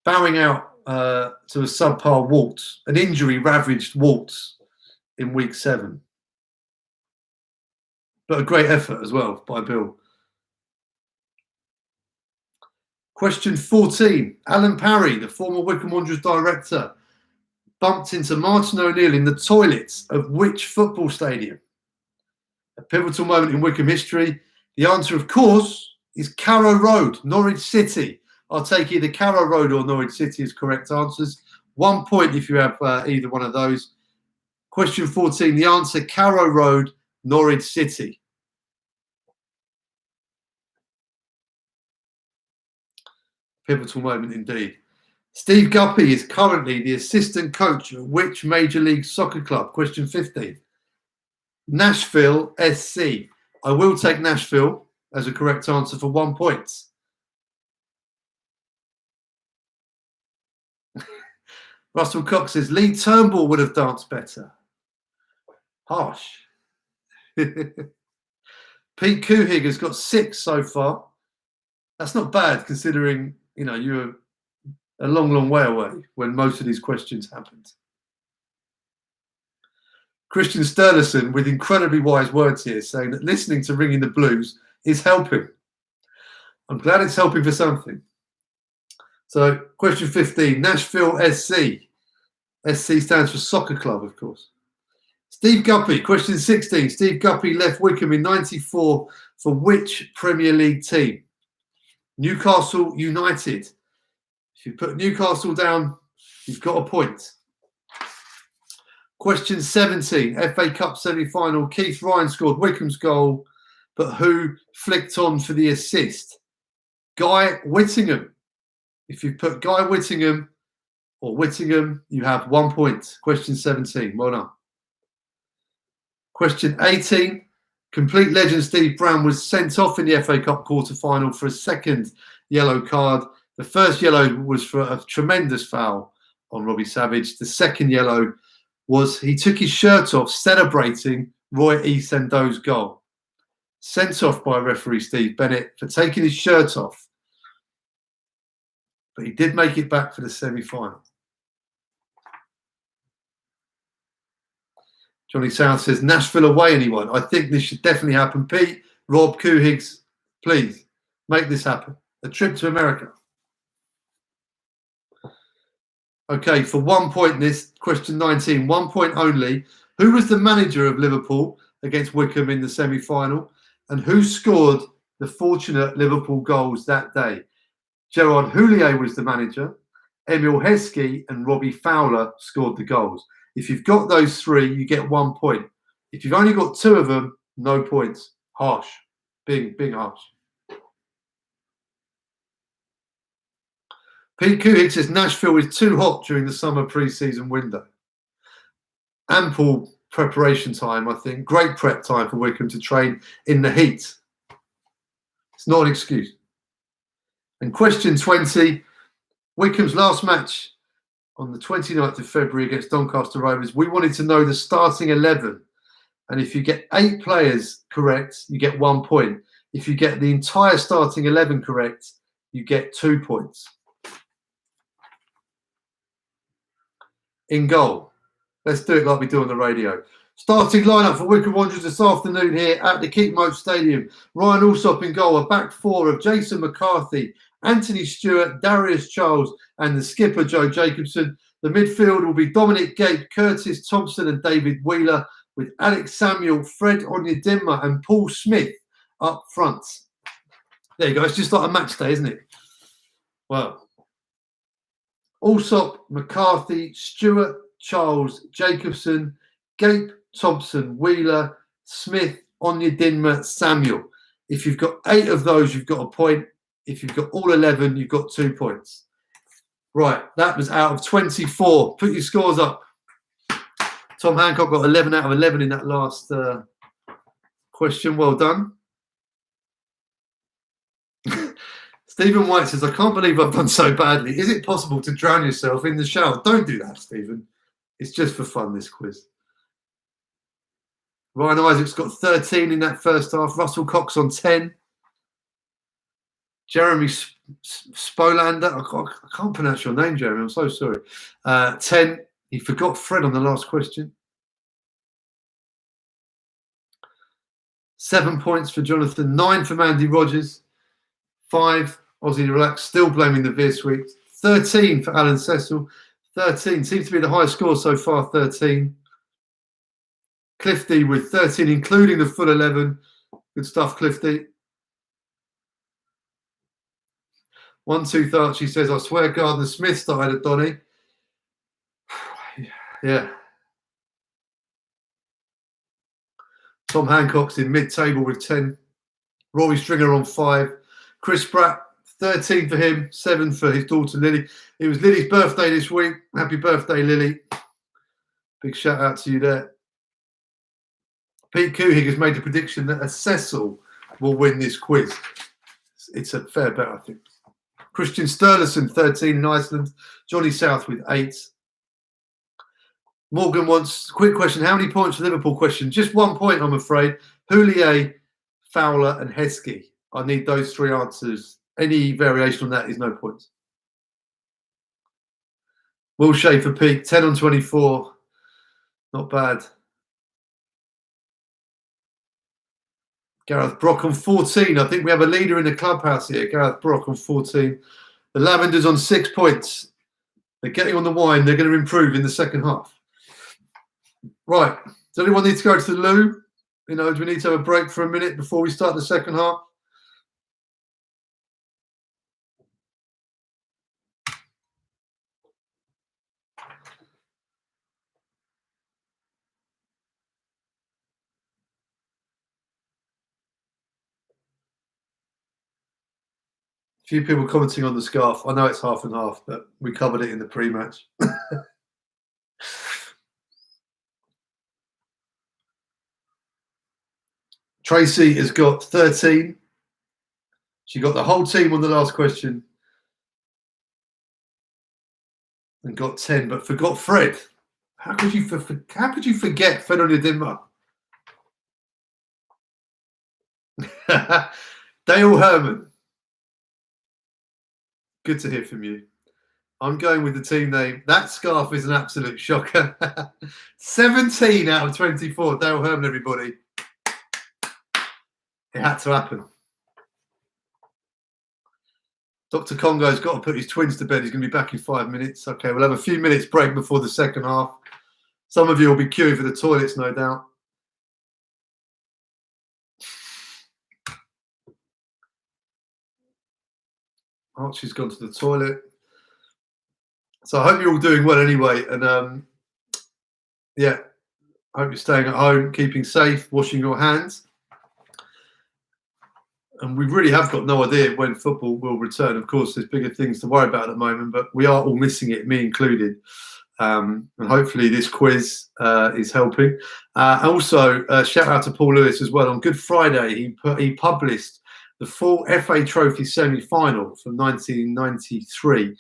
Bowing out to a subpar waltz, an injury-ravaged waltz in week 7. but a great effort as well by Bill. Question 14. Alan Parry, the former Wycombe Wanderers director, bumped into Martin O'Neill in the toilets of which football stadium? A pivotal moment in Wycombe history. The answer, of course, is Carrow Road, Norwich City. I'll take either Carrow Road or Norwich City as correct answers. 1 point if you have either one of those. Question 14. The answer, Carrow Road, Norwich City. Pivotal moment indeed. Steve Guppy is currently the assistant coach of which Major League Soccer club? Question 15. Nashville SC. I will take Nashville as a correct answer for 1 point. Russell Cox says Lee Turnbull would have danced better. Harsh. Pete Kuhig has got 6 so far. That's not bad considering, you know, you're a long, long way away when most of these questions happened. Christian Sturluson with incredibly wise words here saying that listening to Ringing the Blues is helping. I'm glad it's helping for something. So question 15, Nashville SC. SC stands for soccer club, of course. Steve Guppy, question 16. Steve Guppy left Wycombe in 94 for which Premier League team? Newcastle United. If you put Newcastle down, you've got a point. Question 17, FA Cup semi-final. Keith Ryan scored Wycombe's goal, but who flicked on for the assist? Guy Whittingham. If you put Guy Whittingham or Whittingham, you have 1 point. Question 17, well done. Question 18, complete legend Steve Brown was sent off in the FA Cup quarter-final for a second yellow card. The first yellow was for a tremendous foul on Robbie Savage. The second yellow was he took his shirt off celebrating Roy Easendo's goal. Sent off by referee Steve Bennett for taking his shirt off. But he did make it back for the semi-final. Johnny South says, Nashville away, anyone? I think this should definitely happen. Pete, Rob, Kuhigs, please make this happen. A trip to America. Okay, for 1 point this, question 19, 1 point only. Who was the manager of Liverpool against Wycombe in the semi-final? And who scored the fortunate Liverpool goals that day? Gerard Houllier was the manager. Emil Heskey and Robbie Fowler scored the goals. If you've got those 3, you get 1 point. If you've only got 2 of them, no points. Harsh. Big harsh. Pete Kuhig says Nashville is too hot during the summer pre-season window. Ample preparation time, I think. Great prep time for Wycombe to train in the heat. It's not an excuse. And question 20, Wycombe's last match on the 29th of February against Doncaster Rovers, we wanted to know the starting 11. And if you get 8 players correct, you get 1 point. If you get the entire starting 11 correct, you get 2 points. In goal. Let's do it like we do on the radio. Starting lineup for Wycombe Wanderers this afternoon here at the Keep Moat Stadium. Ryan Alsop in goal, a back 4 of Jason McCarthy, Anthony Stewart, Darius Charles, and the skipper Joe Jacobson. The midfield will be Dominic Gape, Curtis Thompson, and David Wheeler, with Alex Samuel, Fred Onyedinma, and Paul Smith up front. There you go. It's just like a match day, isn't it? Wow. Alsop, McCarthy, Stewart, Charles, Jacobson, Gape, Thompson, Wheeler, Smith, Onyedinma, Samuel. If you've got 8 of those, you've got a point. If you've got all 11, you've got 2 points. Right, that was out of 24. Put your scores up. Tom Hancock got 11 out of 11 in that last question. Well done. Stephen White says, I can't believe I've done so badly. Is it possible to drown yourself in the shower? Don't do that, Stephen. It's just for fun, this quiz. Ryan Isaac's got 13 in that first half. Russell Cox on 10. Jeremy Spolander. I can't pronounce your name, Jeremy. I'm so sorry. 10. He forgot Fred on the last question. 7 points for Jonathan, 9 for Mandy Rogers, 5 Aussie Relax, still blaming the Veer Suite, 13 for Alan Cecil, 13 seems to be the highest score so far, 13. Clifty with 13, including the full 11. Good stuff, Clifty. 1-2 Archie says, I swear Gardner Smith started at Donny. Yeah. Tom Hancock's in mid-table with 10. Rory Stringer on 5. Chris Pratt, 13 for him, 7 for his daughter Lily. It was Lily's birthday this week. Happy birthday, Lily. Big shout out to you there. Pete Kuhig has made a prediction that a Cecil will win this quiz. It's a fair bet, I think. Christian Sturluson, 13 in Iceland. Johnny South with 8. Morgan wants a quick question. How many points for Liverpool? Question. Just 1 point, I'm afraid. Houllier, Fowler and Heskey. I need those 3 answers. Any variation on that is no points. Will Schaefer Peak, 10 on 24. Not bad. Gareth Brock on 14. I think we have a leader in the clubhouse here. Gareth Brock on 14. The Lavenders on 6 points. They're getting on the wine. They're going to improve in the second half. Right. Does anyone need to go to the loo? You know, do we need to have a break for a minute before we start the second half? A few people commenting on the scarf. I know it's half and half, but we covered it in the pre-match. Tracy has got 13. She got the whole team on the last question and got 10, but forgot Fred. How could you forget Fred Onyedinma? Dale Herman. Good to hear from you. I'm going with the team name. That scarf is an absolute shocker. 17 out of 24. Dale Herman, everybody. It had to happen. Dr. Congo's got to put his twins to bed. He's going to be back in 5 minutes. Okay, we'll have a few minutes break before the second half. Some of you will be queuing for the toilets, no doubt. Archie's gone to the toilet. So I hope you're all doing well anyway. And yeah, I hope you're staying at home, keeping safe, washing your hands. And we really have got no idea when football will return. Of course, there's bigger things to worry about at the moment, but we are all missing it, me included. And hopefully this quiz is helping. Also, shout out to Paul Lewis as well. On Good Friday, he published the full FA Trophy semi-final from 1993.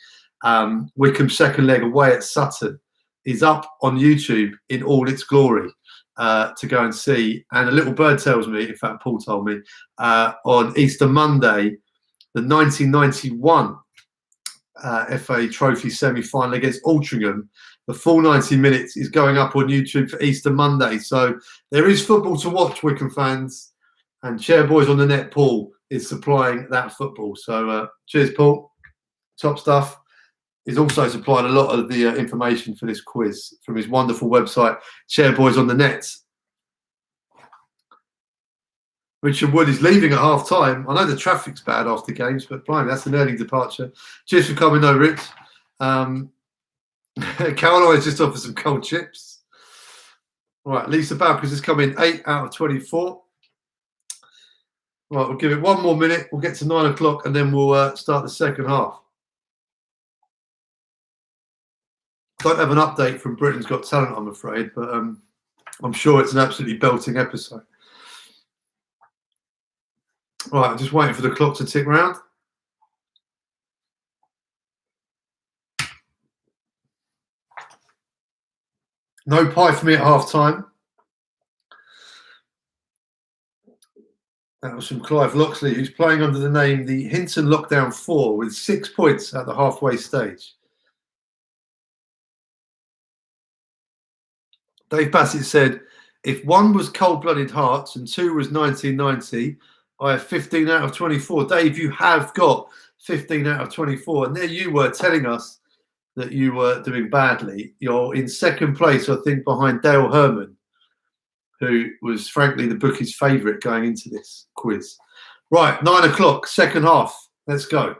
Wycombe's second leg away at Sutton is up on YouTube in all its glory. To go and see, and a little bird tells me, in fact Paul told me, on Easter Monday, the 1991 FA Trophy semi-final against Altrincham, the full 90 minutes is going up on YouTube for Easter Monday. So there is football to watch, Wycombe fans, and Chairboys on the net, Paul, is supplying that football. So cheers, Paul. Top stuff. He's also supplied a lot of the information for this quiz from his wonderful website, Chairboys on the Net. Richard Wood is leaving at half time. I know the traffic's bad after games, but blimey, that's an early departure. Cheers for coming though, Rich. Caroline has just offered some cold chips. All right, Lisa Babcock has come in 8 out of 24. Right, we'll give it 1 more minute. We'll get to 9 o'clock and then we'll start the second half. Don't have an update from Britain's Got Talent, I'm afraid, but I'm sure it's an absolutely belting episode. Right, I'm just waiting for the clock to tick round. No pie for me at half time. That was from Clive Loxley, who's playing under the name the Hinton Lockdown 4 with 6 points at the halfway stage. Dave Bassett said, If 1 was Cold-Blooded Hearts and 2 was 1990, I have 15 out of 24. Dave, you have got 15 out of 24. And there you were telling us that you were doing badly. You're in second place, I think, behind Dale Herman, who was, frankly, the bookie's favourite going into this quiz. Right, 9 o'clock, second half. Let's go.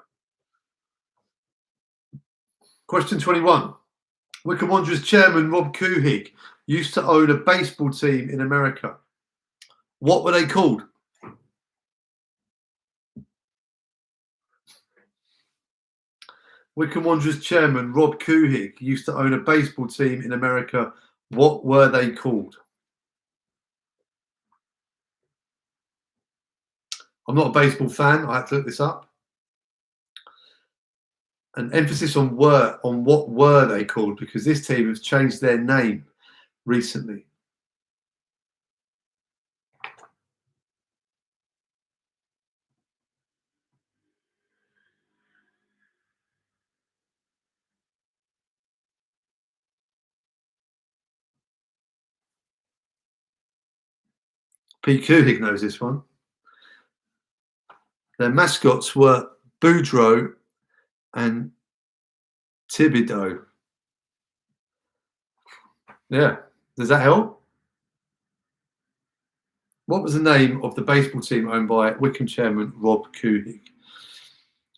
Question 21. Wycombe Wanderers chairman Rob Couhig used to own a baseball team in America. What were they called? Wycombe Wanderers chairman Rob Couhig used to own a baseball team in America. What were they called? I'm not a baseball fan. I had to look this up. An emphasis on what were they called, because this team has changed their name recently. Pete Couhig knows this one. Their mascots were Boudreaux and Thibodeau. Yeah, does that help? What was the name of the baseball team owned by Wycombe chairman Rob Couhig?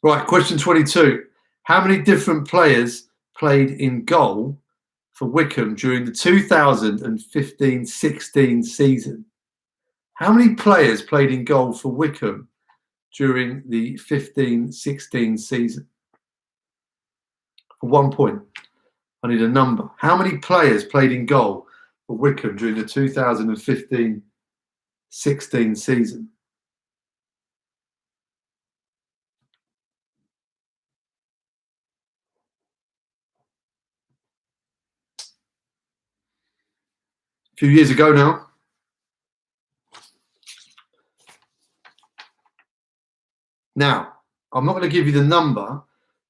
Right, question 22. How many different players played in goal for Wycombe during the 2015-16 season? How many players played in goal for Wycombe during the 15-16 season? For 1 point, I need a number. How many players played in goal for Wycombe during the 2015-16 season? A few years ago now. Now, I'm not going to give you the number,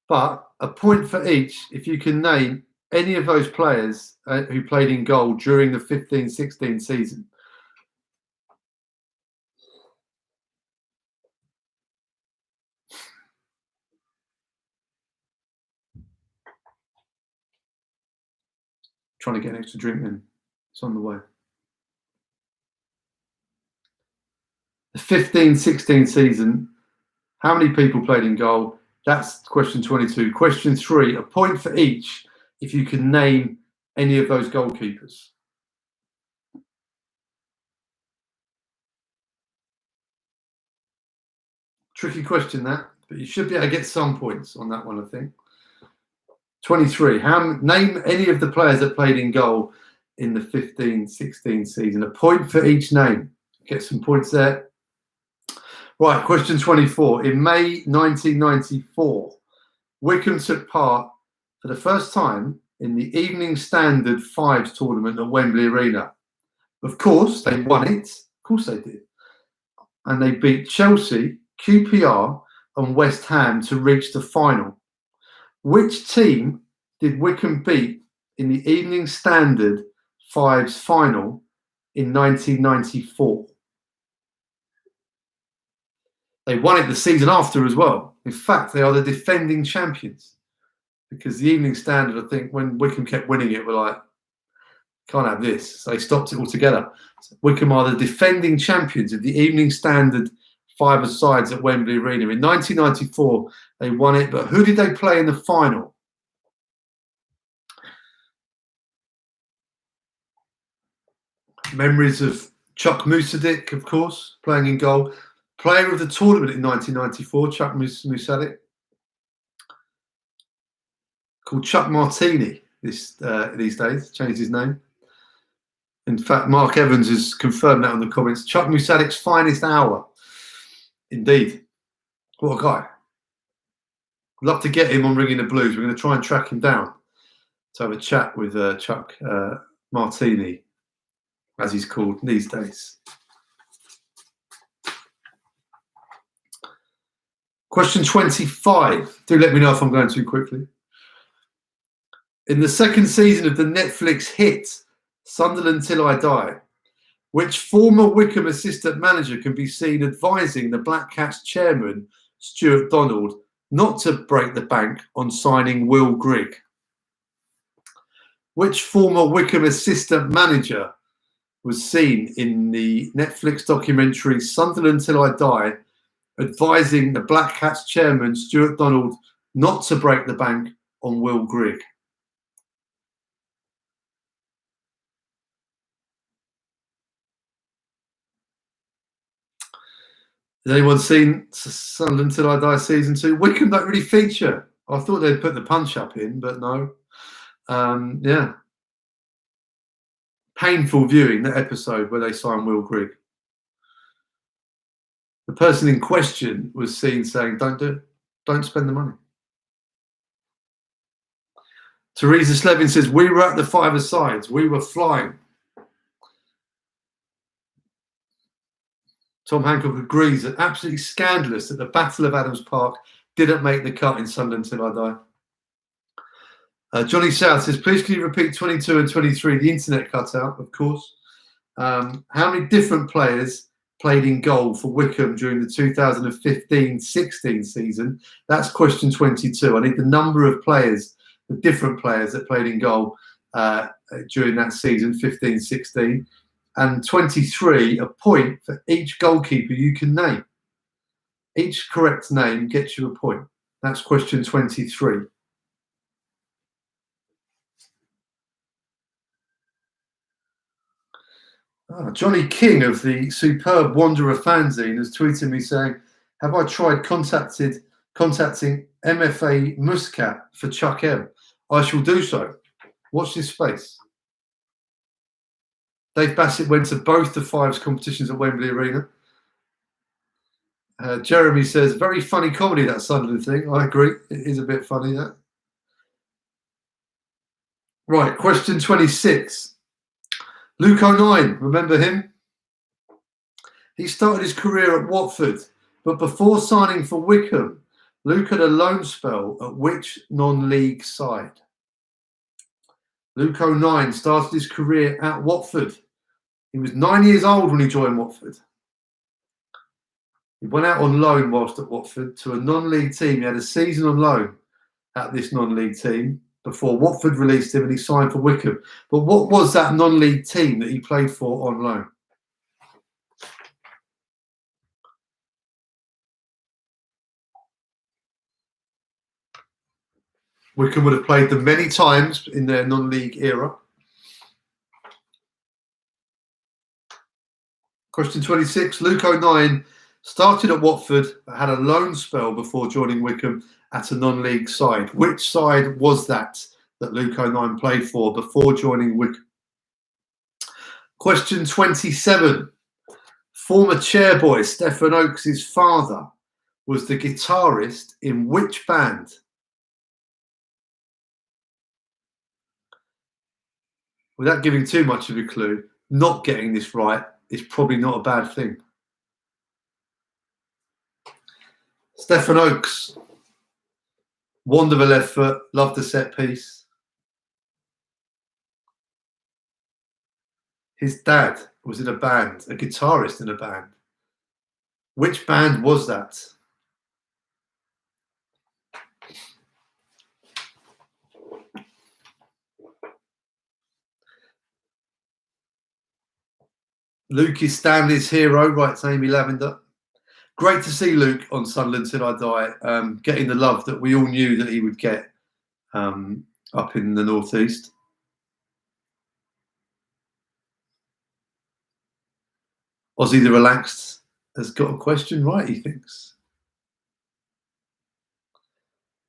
but a point for each if you can name any of those players who played in goal during the 15-16 season. Trying to get an extra drink in. It's on the way. The 15-16 season, how many people played in goal? That's question 22. Question 3, a point for each if you can name any of those goalkeepers. Tricky question that, but you should be able to get some points on that one, I think. 23, name any of the players that played in goal in the 15-16 season. A point for each name. Get some points there. Right, question 24. In May 1994, Wycombe took part for the first time in the Evening Standard Fives tournament at Wembley Arena. Of course, they won it. Of course they did. And they beat Chelsea, QPR and West Ham to reach the final. Which team did Wycombe beat in the Evening Standard Fives final in 1994? They won it the season after as well. In fact, they are the defending champions, because the Evening Standard, I think, when Wycombe kept winning it, were like, can't have this. So they stopped it altogether. So Wycombe are the defending champions of the Evening Standard five-a-sides at Wembley Arena. In 1994, they won it, but who did they play in the final? Memories of Chuck Musadik, of course, playing in goal. Player of the tournament in 1994, Chuck Musadik. Called Chuck Martini these days, changed his name. In fact, Mark Evans has confirmed that on the comments. Chuck Musadik's finest hour. Indeed. What a guy. I'd love to get him on Ringing the Blues. We're going to try and track him down to have a chat with Chuck Martini, as he's called these days. Question 25. Do let me know if I'm going too quickly. In the second season of the Netflix hit Sunderland Till I Die, Which former Wycombe assistant manager can be seen advising the Black Cats chairman, Stuart Donald, not to break the bank on signing Will Grigg? Which former Wycombe assistant manager was seen in the Netflix documentary Sunderland Till I Die, advising the Black Cats chairman, Stuart Donald, not to break the bank on Will Grigg? Has anyone seen Sunderland Till I Die season 2? Wycombe don't really feature. I thought they'd put the punch up in, but no. Yeah. Painful viewing, that episode where they signed Will Grigg. The person in question was seen saying, don't do it. Don't spend the money. Teresa Slevin says, we were at the five-a-sides. We were flying. Tom Hancock agrees that absolutely scandalous that the Battle of Adams Park didn't make the cut in Sunderland Till I Die. Johnny South says, please can you repeat 22 and 23? The internet cut out, of course. How many different players played in goal for Wycombe during the 2015-16 season? That's question 22. I need the number of players, the different players that played in goal during that season, 15-16. And 23, a point for each goalkeeper you can name. Each correct name gets you a point. That's question 23. Johnny King of the superb Wanderer fanzine has tweeted me saying, have I tried contacting MFA Muscat for Chuck M? I shall do so. Watch this space. Dave Bassett went to both the Fives competitions at Wembley Arena. Jeremy says, very funny comedy, that Sunderland thing. I agree. It is a bit funny, that. Right, question 26. Luke O'Nien, remember him? He started his career at Watford, but before signing for Wycombe, Luke had a loan spell at which non-league side? Luke O'Nien started his career at Watford. He was 9 years old when he joined Watford. He went out on loan whilst at Watford to a non-league team. He had a season on loan at this non-league team before Watford released him and he signed for Wycombe. But what was that non-league team that he played for on loan? Wycombe would have played them many times in their non-league era. Question 26. Luke O'Nien started at Watford, but had a loan spell before joining Wycombe at a non-league side. Which side was that Luke O'Nien played for before joining Wycombe? Question 27. Former Chairboy Stephen Oakes' father was the guitarist in which band? Without giving too much of a clue, not getting this right is probably not a bad thing. Stephen Oakes, Wanderer left foot, loved the set piece. His dad was in a band, a guitarist in a band. Which band was that? Luke is Stanley's hero, writes Amy Lavender. Great to see Luke on Sunderland Till I Die, getting the love that we all knew that he would get up in the northeast. Ozzy the Relaxed has got a question right, he thinks.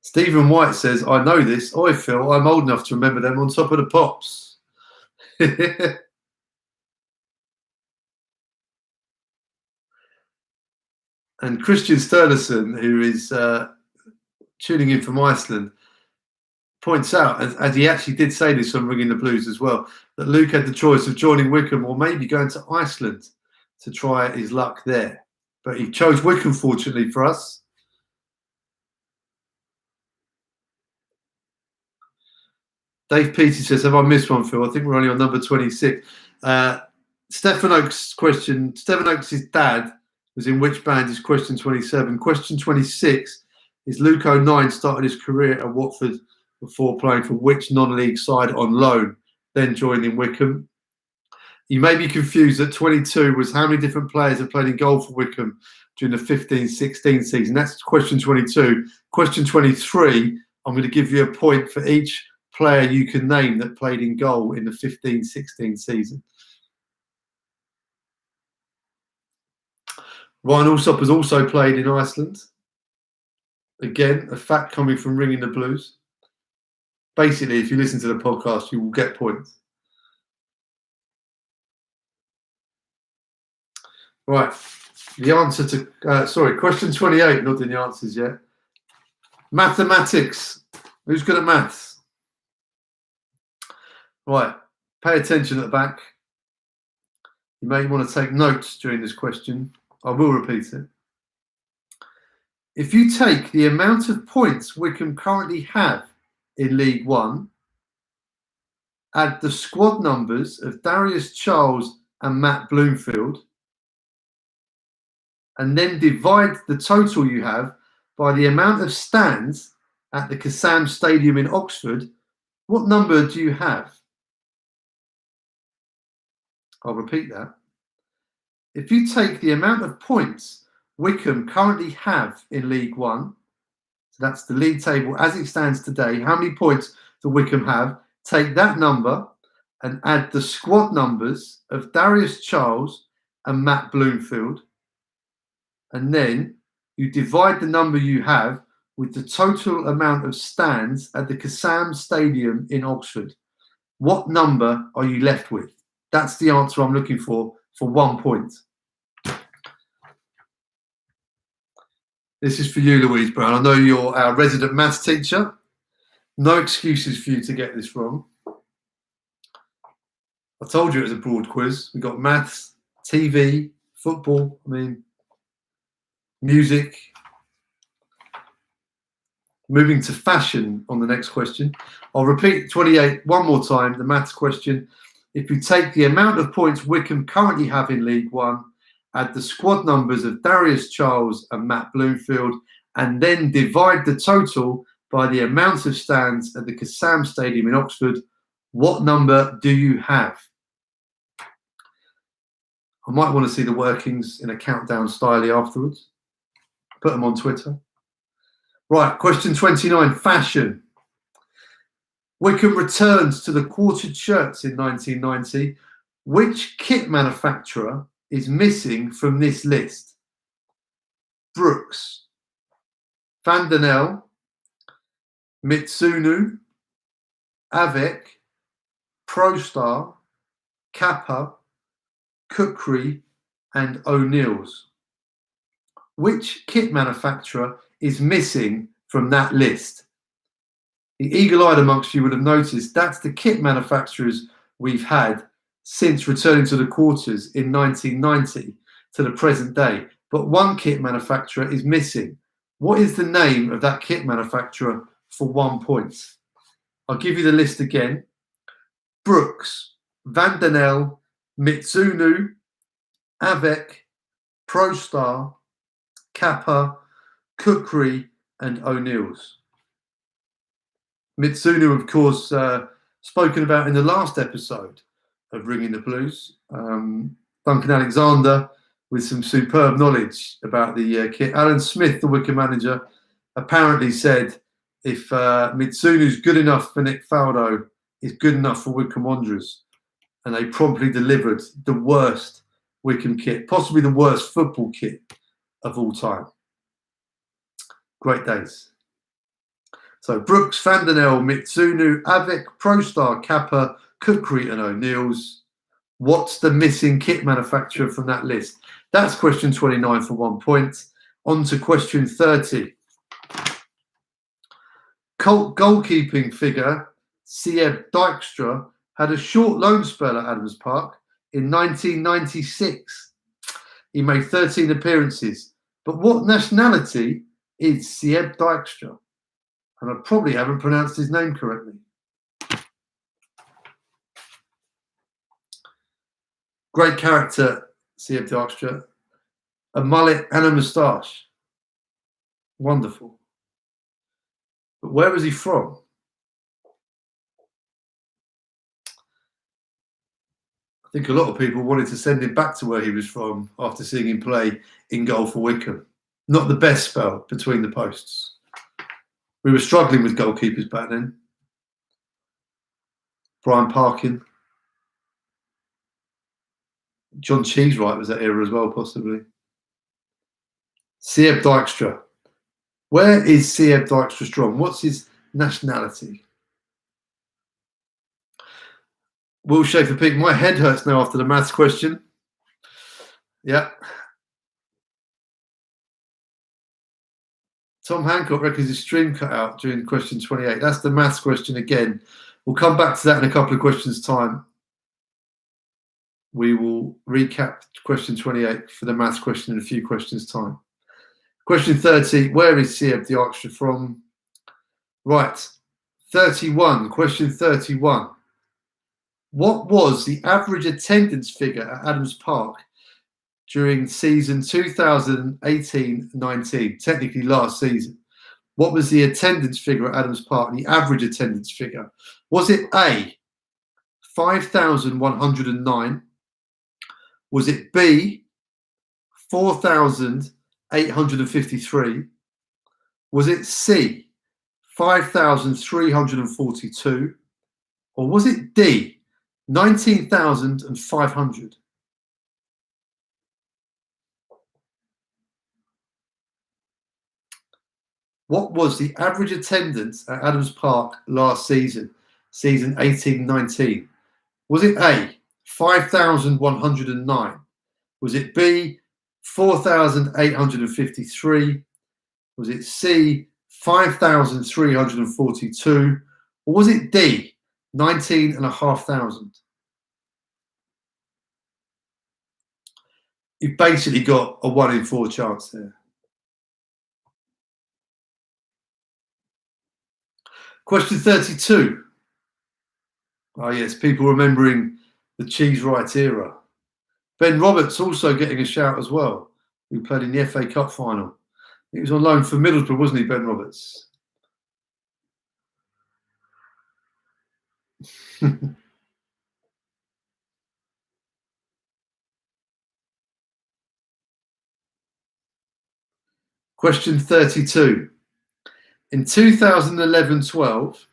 Stephen White says, I know this. Oi, Phil, I'm old enough to remember them on Top of the Pops. And Christian Sturluson, who is tuning in from Iceland, points out, as he actually did say this on Ringing the Blues as well, that Luke had the choice of joining Wycombe or maybe going to Iceland to try his luck there. But he chose Wycombe, fortunately for us. Dave Petey says, have I missed one, Phil? I think we're only on number 26. Stephen Oaks' question. Stephen Oaks' dad was in which band is question 27. Question 26 is Luke O'Nien started his career at Watford before playing for which non-league side on loan, then joining Wycombe. You may be confused that 22 was how many different players have played in goal for Wycombe during the 15-16 season. That's question 22. Question 23, I'm going to give you a point for each player you can name that played in goal in the 15-16 season. Ryan Alsop has also played in Iceland. Again, a fact coming from Ringing the Blues. Basically, if you listen to the podcast, you will get points. Right. The answer to, question 28, not doing the answers yet. Mathematics. Who's good at maths? Right. Pay attention at the back. You may want to take notes during this question. I will repeat it. If you take the amount of points Wycombe currently have in League One, add the squad numbers of Darius Charles and Matt Bloomfield, and then divide the total you have by the amount of stands at the Kassam Stadium in Oxford, what number do you have? I'll repeat that. If you take the amount of points Wycombe currently have in League One, so that's the league table as it stands today, how many points do Wycombe have? Take that number and add the squad numbers of Darius Charles and Matt Bloomfield, and then you divide the number you have with the total amount of stands at the Kassam Stadium in Oxford. What number are you left with? That's the answer I'm looking for 1 point. This is for you, Louise Brown. I know you're our resident maths teacher. No excuses for you to get this wrong. I told you it was a broad quiz. We've got maths, TV, football, music. Moving to fashion on the next question. I'll repeat 28 one more time, the maths question. If you take the amount of points Wycombe currently have in League One, add the squad numbers of Darius Charles and Matt Bloomfield, and then divide the total by the amount of stands at the Kassam Stadium in Oxford, what number do you have? I might want to see the workings in a countdown style afterwards. Put them on Twitter. Right, question 29, fashion. Wycombe returns to the quartered shirts in 1990. Which kit manufacturer is missing from this list? Brooks, Van den El, Mitsunu, Avec, ProStar, Kappa, Kukri, and O'Neill's. Which kit manufacturer is missing from that list? The eagle-eyed amongst you would have noticed that's the kit manufacturers we've had since returning to the quarters in 1990 to the present day. But one kit manufacturer is missing. What is the name of that kit manufacturer for 1 point? I'll give you the list again. Brooks, Van den El, Mitsunu, Avec, ProStar, Kappa, Kukri, and O'Neill's. Mitsunu, of course, spoken about in the last episode of Ringing the Blues. Duncan Alexander with some superb knowledge about the kit. Alan Smith, the Wycombe manager, apparently said if Mitsunu's good enough for Nick Faldo, is good enough for Wycombe Wanderers. And they promptly delivered the worst Wycombe kit, possibly the worst football kit of all time. Great days. So Brooks, Van den El, Mitsunu, Avec, ProStar, Kappa, Kukri, and O'Neill's. What's the missing kit manufacturer from that list? That's question 29 for 1 point. On to question 30. Cult goalkeeping figure COYB Dijkstra had a short loan spell at Adams Park in 1996. He made 13 appearances. But what nationality is COYB Dijkstra? And I probably haven't pronounced his name correctly. Great character, CM Dykstra. A mullet and a moustache. Wonderful. But where was he from? I think a lot of people wanted to send him back to where he was from after seeing him play in goal for Wycombe. Not the best spell between the posts. We were struggling with goalkeepers back then. Brian Parkin. John Cheesewright was that era as well, possibly. CM Dykstra. Where is CM Dykstra from? What's his nationality? Will Schaefer Peak. My head hurts now after the maths question. Yeah. Tom Hancock reckons his stream cut out during question 28. That's the maths question again. We'll come back to that in a couple of questions' time. We will recap question 28 for the maths question in a few questions' time. Question 30, where is CM Dykstra from? Right, 31, question 31. What was the average attendance figure at Adams Park during season 2018-19, technically last season? What was the attendance figure at Adams Park, the average attendance figure? Was it A, 5,109? Was it B, 4,853? Was it C, 5,342? Or was it D, 19,500? What was the average attendance at Adams Park last season, season 18-19? Was it A, 5,109? Was it B, 4,853? Was it C, 5,342? Or was it D, 19,500? You've basically got a 1 in 4 chance there. Question 32. Oh yes, people remembering the Cheesewright era. Ben Roberts also getting a shout as well, who played in the FA Cup final. He was on loan for Middlesbrough, wasn't he, Ben Roberts? Question 32. In 2011-12,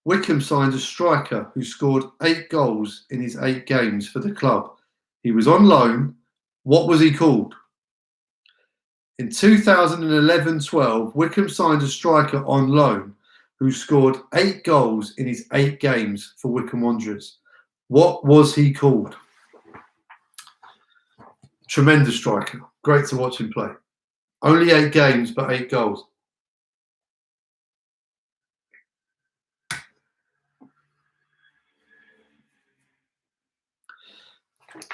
Wycombe signed a striker who scored 8 goals in his 8 games for the club. He was on loan. What was he called? In 2011-12, Wycombe signed a striker on loan who scored 8 goals in his 8 games for Wycombe Wanderers. What was he called? Tremendous striker. Great to watch him play. Only 8 games, but 8 goals.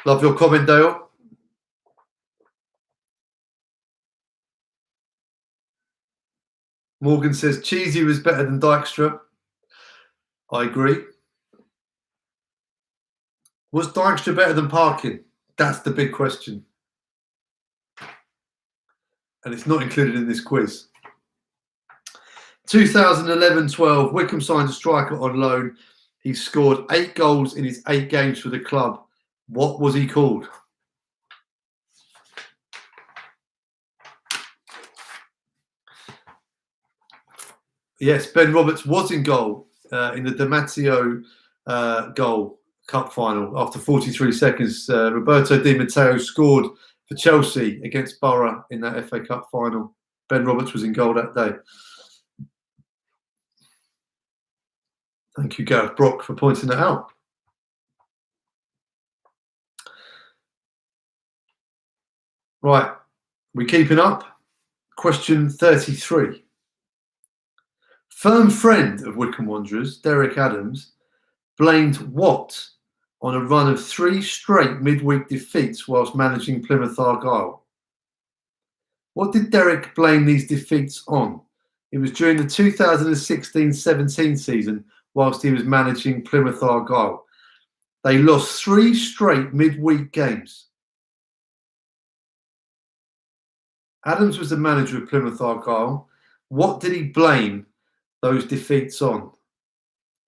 Love your comment, Dale. Morgan says Cheesy was better than Dykstra. I agree. Was Dykstra better than Parkin? That's the big question. And it's not included in this quiz. 2011-12, Wycombe signed a striker on loan. He scored 8 goals in his 8 games for the club. What was he called? Yes, Ben Roberts was in goal in the Damatio goal cup final after 43 seconds. Roberto Di Matteo scored for Chelsea against Borough in that FA Cup final. Ben Roberts was in goal that day. Thank you, Gareth Brock, for pointing that out. Right, we keeping up? Question 33. Firm friend of Wycombe Wanderers, Derek Adams, blamed what on a run of 3 straight midweek defeats whilst managing Plymouth Argyle? What did Derek blame these defeats on? It was during the 2016-17 season whilst he was managing Plymouth Argyle. They lost 3 straight midweek games. Adams was the manager of Plymouth Argyle. What did he blame those defeats on?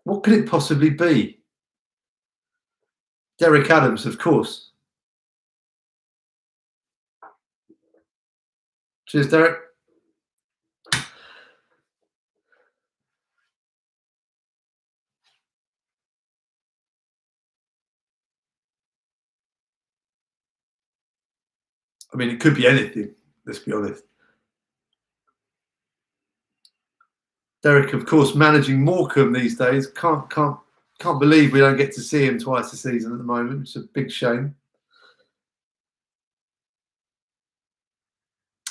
What could it possibly be? Derek Adams, of course. Cheers, Derek. I mean, it could be anything, let's be honest. Derek, of course, managing Morecambe these days. Can't believe we don't get to see him twice a season at the moment. It's a big shame.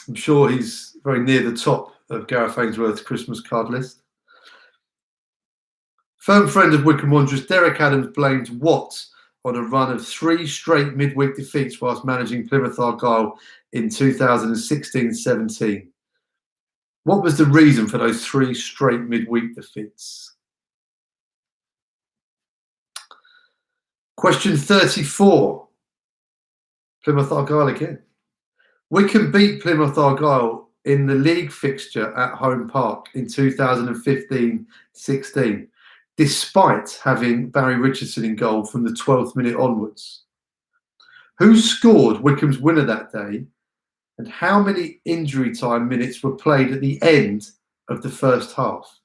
I'm sure he's very near the top of Gareth Ainsworth's Christmas card list. Firm friend of Wycombe Wanderers, Derek Adams blamed what on a run of 3 straight midweek defeats whilst managing Plymouth Argyle in 2016-17. What was the reason for those 3 straight midweek defeats? Question 34. Plymouth Argyle again. Wycombe beat Plymouth Argyle in the league fixture at Home Park in 2015-16, despite having Barry Richardson in goal from the 12th minute onwards. Who scored Wycombe's winner that day, and how many injury time minutes were played at the end of the first half?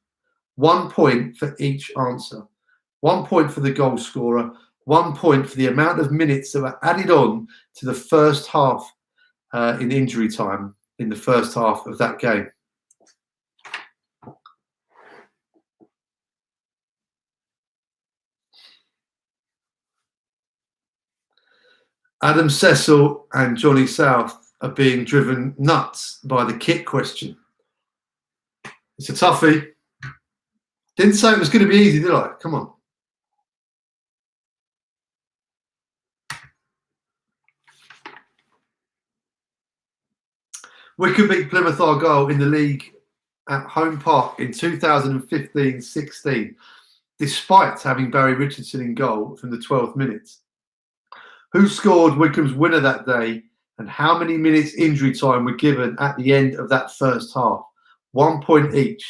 1 point for each answer. 1 point for the goal scorer, 1 point for the amount of minutes that were added on to the first half in injury time in the first half of that game. Adam Cecil and Johnny South are being driven nuts by the kit question. It's a toughie. Didn't say it was going to be easy, did I? Come on. Wycombe beat Plymouth Argyle in the league at Home Park in 2015-16, despite having Barry Richardson in goal from the 12th minute. Who scored Wycombe's winner that day, and how many minutes injury time were given at the end of that first half? 1 point each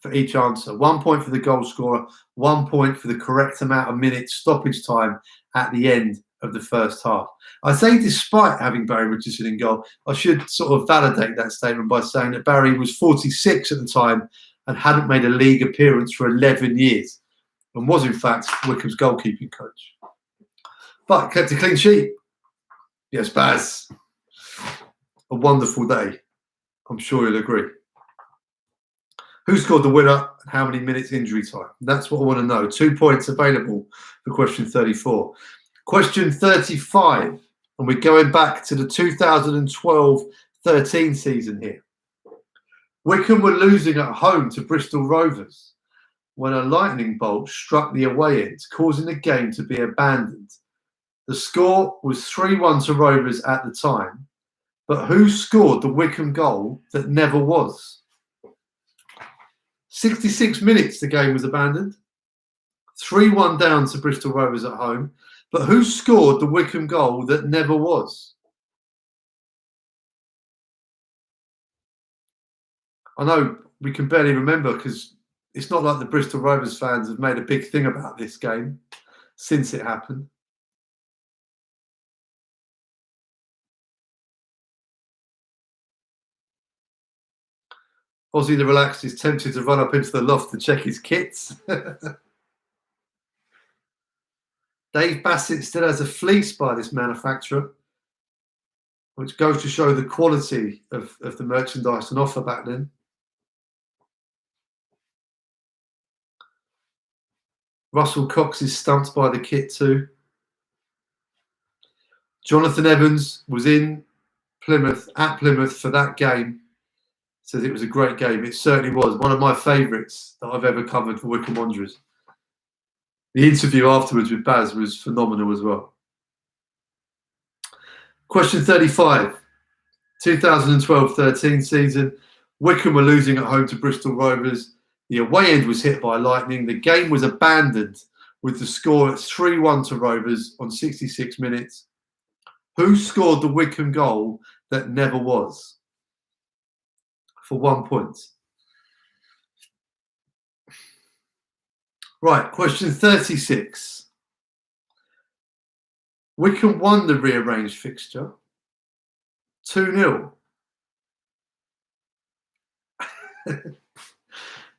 for each answer. 1 point for the goal scorer, 1 point for the correct amount of minutes stoppage time at the end of the first half. I say despite having Barry Richardson in goal. I should sort of validate that statement by saying that Barry was 46 at the time and hadn't made a league appearance for 11 years and was in fact Wycombe's goalkeeping coach. But kept a clean sheet. Yes, Baz. A wonderful day. I'm sure you'll agree. Who scored the winner and how many minutes injury time? That's what I want to know. 2 points available for question 34. Question 35. And we're going back to the 2012-13 season here. Wycombe were losing at home to Bristol Rovers when a lightning bolt struck the away end, causing the game to be abandoned. The score was 3-1 to Rovers at the time, but who scored the Wycombe goal that never was? 66 minutes the game was abandoned. 3-1 down to Bristol Rovers at home, but who scored the Wycombe goal that never was? I know we can barely remember because it's not like the Bristol Rovers fans have made a big thing about this game since it happened. Ozzy the Relaxed is tempted to run up into the loft to check his kits. Dave Bassett still has a fleece by this manufacturer, which goes to show the quality of the merchandise on offer back then. Russell Cox is stumped by the kit too. Jonathan Evans was in Plymouth, at Plymouth for that game. Says it was a great game. It certainly was. One of my favourites that I've ever covered for Wycombe Wanderers. The interview afterwards with Baz was phenomenal as well. Question 35. 2012-13 season. Wycombe were losing at home to Bristol Rovers. The away end was hit by lightning. The game was abandoned with the score at 3-1 to Rovers on 66 minutes? Who scored the Wycombe goal that never was? For 1 point. Right, question 36. Wycombe won the rearranged fixture 2-0.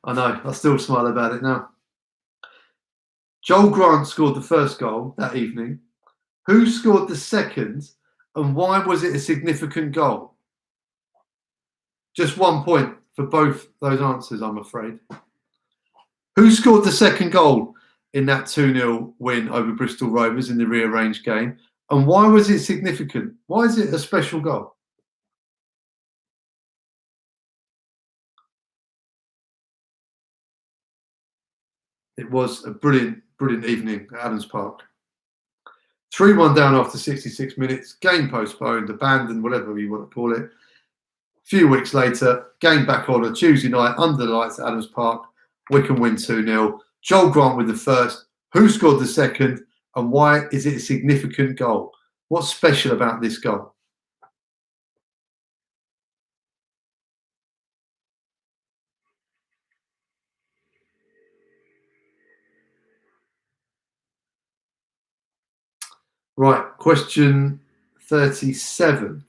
I know, I still smile about it now. Joel Grant scored the first goal that evening. Who scored the second, and why was it a significant goal? Just 1 point for both those answers, I'm afraid. Who scored the second goal in that 2-0 win over Bristol Rovers in the rearranged game, and why was it significant? Why is it a special goal? It was a brilliant, brilliant evening at Adams Park. 3-1 down after 66 minutes, game postponed, abandoned, whatever you want to call it. A few weeks later, game back on a Tuesday night under the lights at Adams Park. Wycombe win 2-0. Joel Grant with the first. Who scored the second, and why is it a significant goal? What's special about this goal? Right, question 37.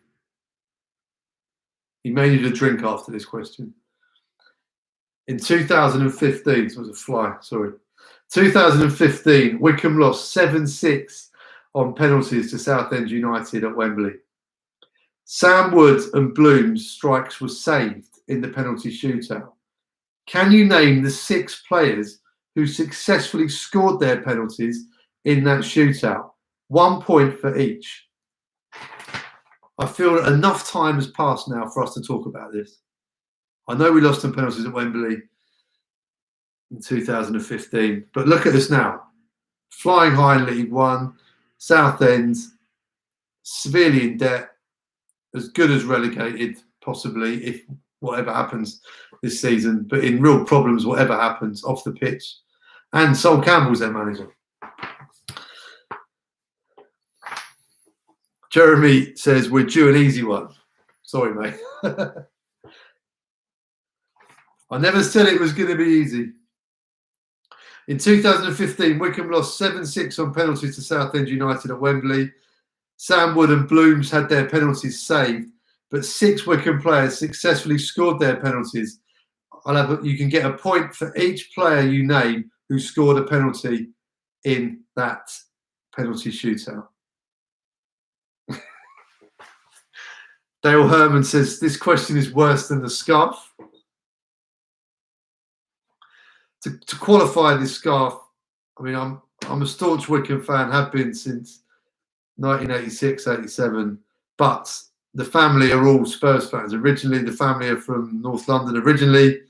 You may need a drink after this question. In 2015, so it was a fly, sorry. 2015, Wycombe lost 7-6 on penalties to Southend United at Wembley. Sam Wood and Bloom's strikes were saved in the penalty shootout. Can you name the 6 players who successfully scored their penalties in that shootout? 1 point for each. I feel enough time has passed now for us to talk about this. I know we lost on penalties at Wembley in 2015, but look at us now. Flying high in League One, Southend, severely in debt, as good as relegated, possibly, if whatever happens this season, but in real problems, whatever happens off the pitch. And Sol Campbell's their manager. Jeremy says, we're due an easy one. Sorry, mate. I never said it was going to be easy. In 2015, Wycombe lost 7-6 on penalties to Southend United at Wembley. Sam Wood and Blooms had their penalties saved, but 6 Wycombe players successfully scored their penalties. You can get a point for each player you name who scored a penalty in that penalty shootout. Dale Herman says, this question is worse than the scarf. To qualify this scarf, I mean, I'm a staunch Wycombe fan, have been since 1986, 87, but the family are all Spurs fans. Originally, the family are from North London originally,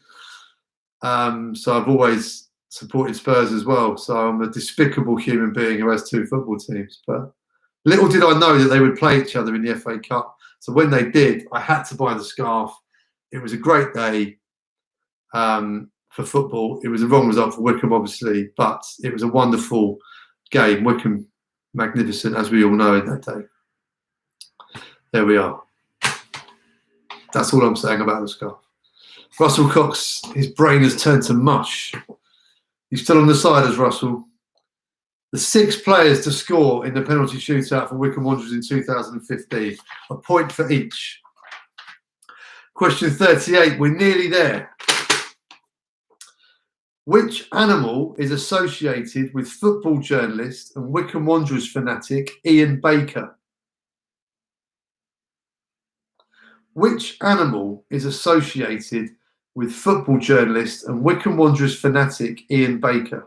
so I've always supported Spurs as well. So I'm a despicable human being who has 2 football teams. But little did I know that they would play each other in the FA Cup. So when they did, I had to buy the scarf. It was a great day for football. It was a wrong result for Wycombe, obviously, but it was a wonderful game. Wycombe, magnificent, as we all know, in that day. There we are. That's all I'm saying about the scarf. Russell Cox, his brain has turned to mush. He's still on the side as Russell. The 6 players to score in the penalty shootout for Wycombe Wanderers in 2015. A point for each. Question 38. We're nearly there. Which animal is associated with football journalist and Wycombe Wanderers fanatic Ian Baker? Which animal is associated with football journalist and Wycombe Wanderers fanatic Ian Baker?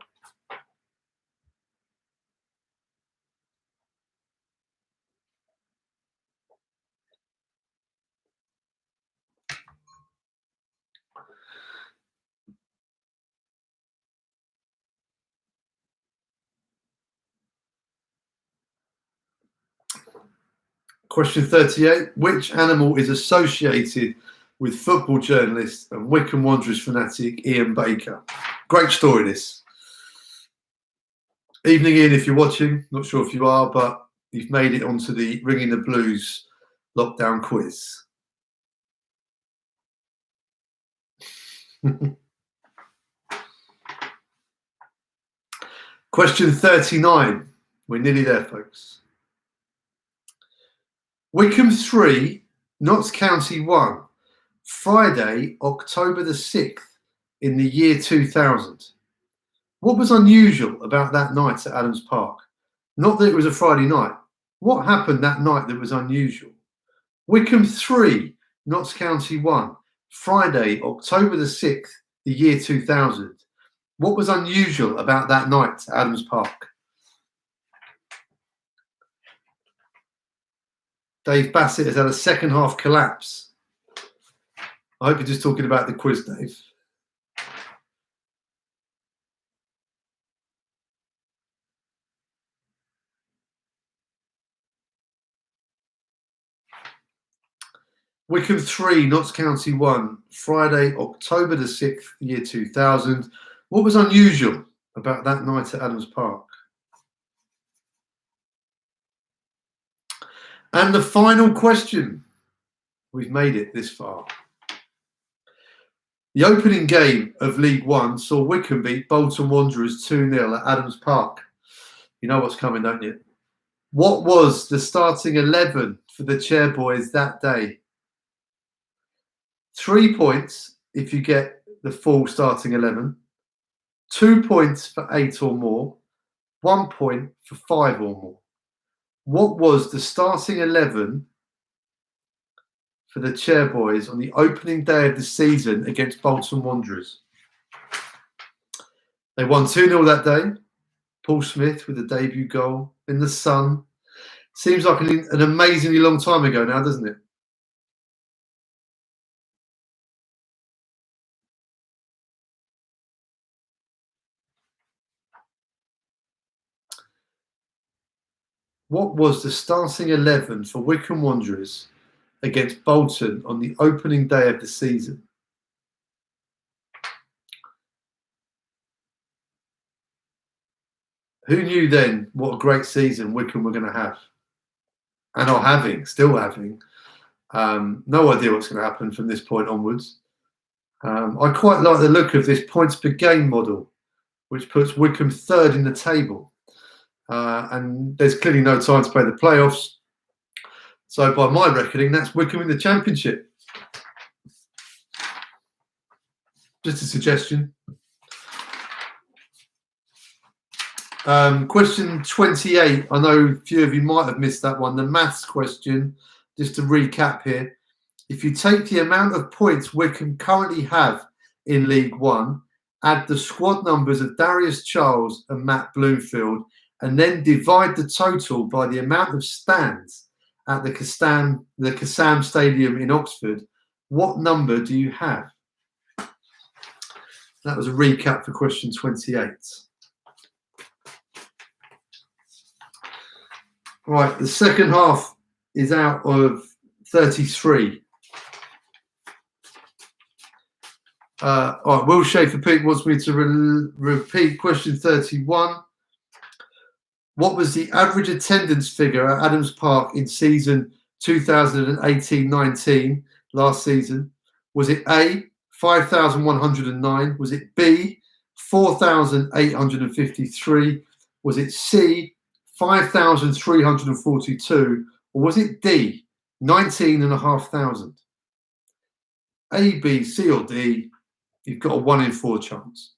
Question 38. Which animal is associated with football journalist and Wycombe Wanderers fanatic Ian Baker? Great story, this. Evening, Ian, if you're watching. Not sure if you are, but you've made it onto the Ringing the Blues lockdown quiz. Question 39. We're nearly there, folks. Wycombe 3, Notts County 1. Friday, October the 6th in the year 2000. What was unusual about that night at Adams Park? Not that it was a Friday night. What happened that night that was unusual? Wycombe 3, Notts County 1. Friday, October the 6th, the year 2000. What was unusual about that night at Adams Park? Dave Bassett has had a second half collapse. I hope you're just talking about the quiz, Dave. Wycombe 3, Notts County 1, Friday, October the 6th, year 2000. What was unusual about that night at Adams Park? And the final question. We've made it this far. The opening game of League One saw Wycombe beat Bolton Wanderers 2-0 at Adams Park. You know what's coming, don't you? What was the starting 11 for the Chairboys that day? 3 points if you get the full starting 11. 2 points for 8 or more. 1 point for 5 or more. What was the starting 11 for the Chairboys on the opening day of the season against Bolton Wanderers? They won 2-0 that day. Paul Smith with a debut goal in the sun. Seems like an amazingly long time ago now, doesn't it? What was the starting 11 for Wycombe Wanderers against Bolton on the opening day of the season? Who knew then what a great season Wycombe were going to have? And are still having. No idea what's going to happen from this point onwards. I quite like the look of this points per game model, which puts Wycombe third in the table. And there's clearly no time to play the playoffs. So by my reckoning, that's Wycombe in the Championship. Just a suggestion. Question 28. I know a few of you might have missed that one. The maths question, just to recap here. If you take the amount of points Wycombe currently have in League One, add the squad numbers of Darius Charles and Matt Bloomfield, and then divide the total by the amount of stands at the Kassam Stadium in Oxford, what number do you have? That was a recap for question 28. Right, the second half is out of 33. All right, Will Schaefer-Peak wants me to repeat question 31. What was the average attendance figure at Adams Park in season 2018-19, last season? Was it A, 5,109? Was it B, 4,853? Was it C, 5,342? Or was it D, 19,500? A, B, C or D? You've got a 1 in 4 chance.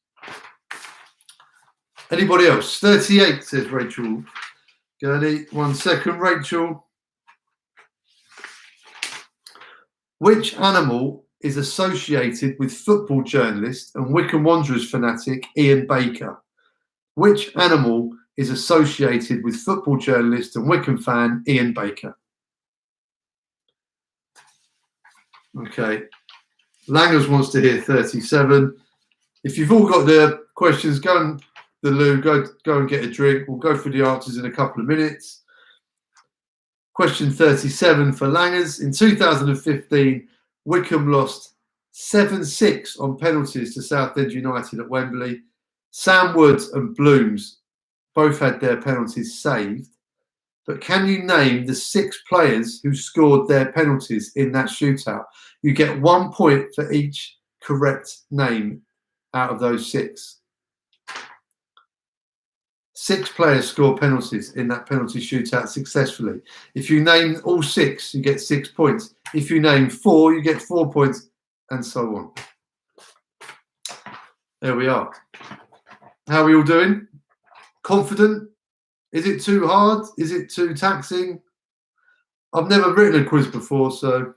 Anybody else? 38, says Rachel Gurney. 1 second, Rachel. Which animal is associated with football journalist and Wycombe Wanderers fanatic Ian Baker? Which animal is associated with football journalist and Wycombe fan Ian Baker? Okay. Langers wants to hear 37. If you've all got the questions, go and the loo, go and get a drink. We'll go through the answers in a couple of minutes. Question 37 for Langers. In 2015, Wycombe lost 7-6 on penalties to Southend United at Wembley. Sam Woods and Blooms both had their penalties saved. But can you name the 6 players who scored their penalties in that shootout? You get 1 point for each correct name out of those 6. 6 players scored penalties in that penalty shootout successfully. If you name all 6, you get 6 points. If you name 4, you get 4 points, and so on. There we are. How are we all doing? Confident? Is it too hard? Is it too taxing? I've never written a quiz before, so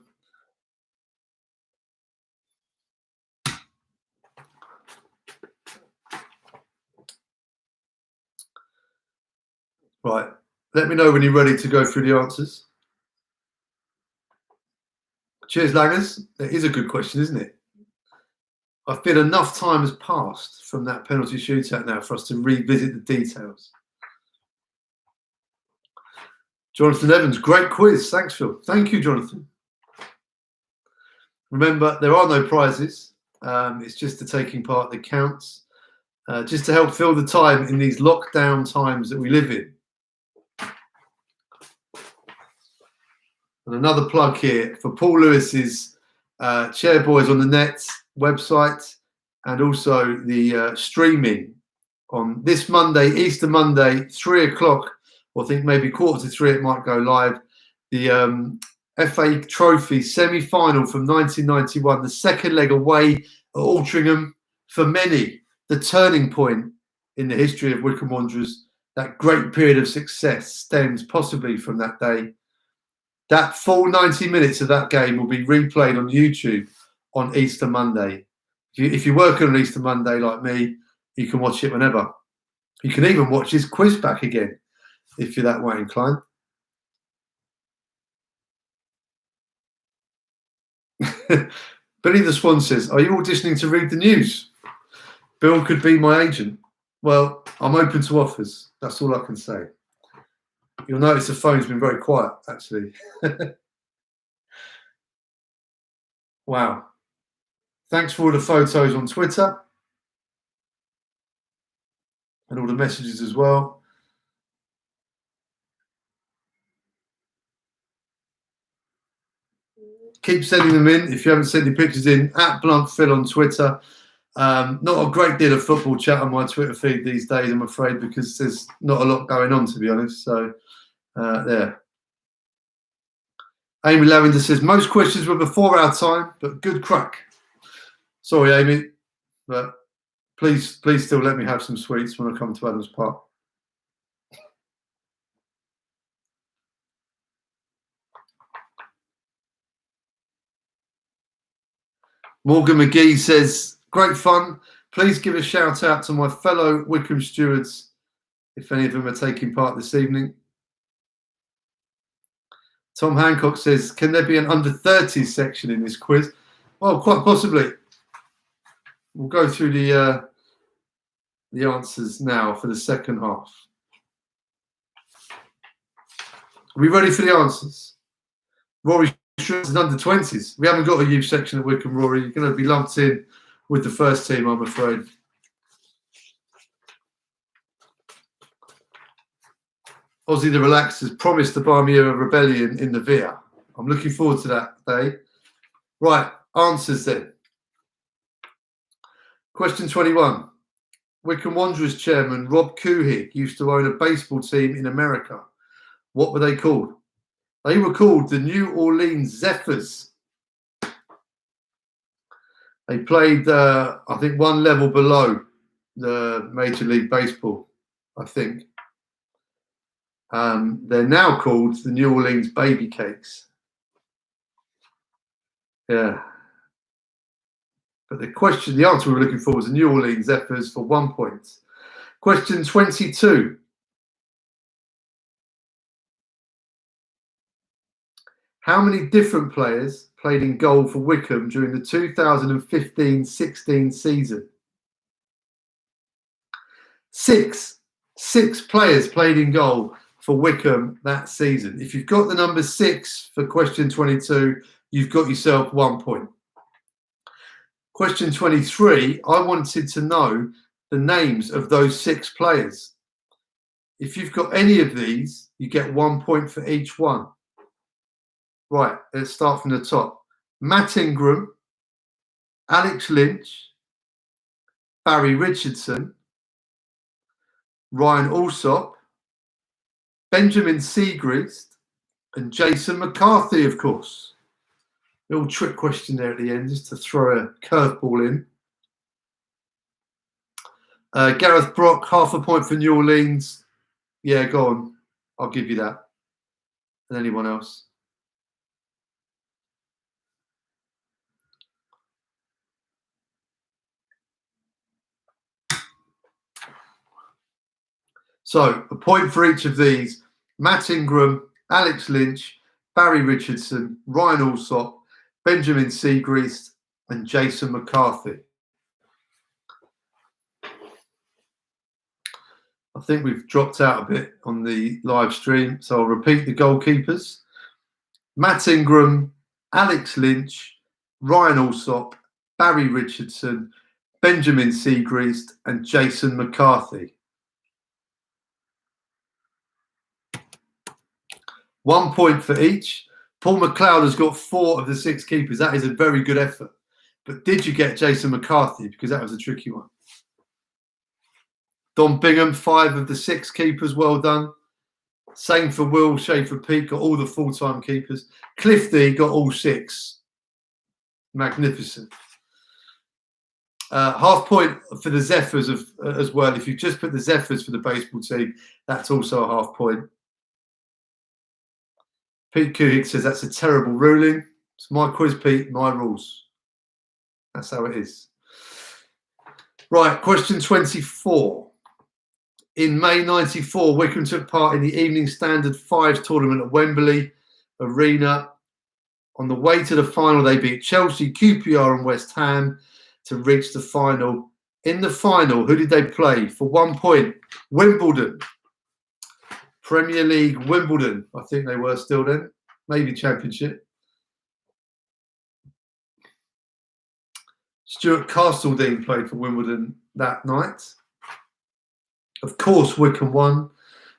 right. Let me know when you're ready to go through the answers. Cheers, Langers. That is a good question, isn't it? I feel enough time has passed from that penalty shootout now for us to revisit the details. Jonathan Evans, great quiz. Thanks, Phil. Thank you, Jonathan. Remember, there are no prizes. It's just the taking part that counts. Just to help fill the time in these lockdown times that we live in. And another plug here for Paul Lewis's Chairboys on the Net website, and also the streaming on this Monday, Easter Monday, 3 o'clock, or I think maybe 2:45 it might go live. The FA Trophy semi-final from 1991, the second leg away at Altrincham. For many, the turning point in the history of Wycombe Wanderers. That great period of success stems possibly from that day. That full 90 minutes of that game will be replayed on YouTube on Easter Monday. If you work on Easter Monday like me, you can watch it whenever. You can even watch this quiz back again if you're that way inclined. Billy the Swan says, are you auditioning to read the news? Bill could be my agent. Well, I'm open to offers. That's all I can say. You'll notice the phone's been very quiet, actually. Wow. Thanks for all the photos on Twitter and all the messages as well. Keep sending them in. If you haven't sent your pictures in, at BluntPhil on Twitter. Not a great deal of football chat on my Twitter feed these days, I'm afraid, because there's not a lot going on, to be honest. So, there. Amy Lavender says, most questions were before our time, but good crack. Sorry, Amy, but please still let me have some sweets when I come to Adams Park. Morgan McGee says, great fun. Please give a shout out to my fellow Wycombe stewards, if any of them are taking part this evening. Tom Hancock says, can there be an under-30s section in this quiz? Well, quite possibly. We'll go through the answers now for the second half. Are we ready for the answers? Rory Schultz is under-20s. We haven't got a youth section at Wycombe, Rory. You're going to be lumped in with the first team, I'm afraid. Ozzy the Relaxed has promised to buy me a rebellion in the Via. I'm looking forward to that day. Right, answers then. Question 21. Wycombe Wanderers chairman Rob Couhig used to own a baseball team in America. What were they called? They were called the New Orleans Zephyrs. They played, I think, one level below the Major League Baseball, I think. They're now called the New Orleans Baby Cakes. Yeah. But the answer we were looking for was the New Orleans Zephyrs for 1 point. Question 22. How many different players played in goal for Wycombe during the 2015-16 season? 6. 6 players played in goal for Wycombe that season. If you've got the number 6 for question 22, you've got yourself 1 point. Question 23, I wanted to know the names of those 6 players. If you've got any of these, you get 1 point for each one. Right, let's start from the top. Matt Ingram, Alex Lynch, Barry Richardson, Ryan Alsop, Benjamin Siegrist, and Jason McCarthy, of course. Little trick question there at the end, just to throw a curveball in. Gareth Brock, half a point for New Orleans. Yeah, go on. I'll give you that. And anyone else? So, a point for each of these. Matt Ingram, Alex Lynch, Barry Richardson, Ryan Alsop, Benjamin Siegrist, and Jason McCarthy. I think we've dropped out a bit on the live stream, so I'll repeat the goalkeepers. Matt Ingram, Alex Lynch, Ryan Alsop, Barry Richardson, Benjamin Siegrist, and Jason McCarthy. 1 point for each. Paul McLeod has got 4 of the 6 keepers. That is a very good effort. But did you get Jason McCarthy? Because that was a tricky one. Don Bingham, 5 of the 6 keepers. Well done. Same for Will Schaefer-Peak, got all the full-time keepers. Clifty got all 6. Magnificent. Half point for the Zephyrs as well. If you just put the Zephyrs for the baseball team, that's also a half point. Pete Kuhig says that's a terrible ruling. It's my quiz, Pete, my rules. That's how it is. Right, question 24. In May 94, Wycombe took part in the Evening Standard 5 tournament at Wembley Arena. On the way to the final, they beat Chelsea, QPR and West Ham to reach the final. In the final, who did they play? For 1 point, Wimbledon. Premier League, Wimbledon. I think they were still then. Maybe Championship. Stuart Castledine played for Wimbledon that night. Of course, Wycombe won.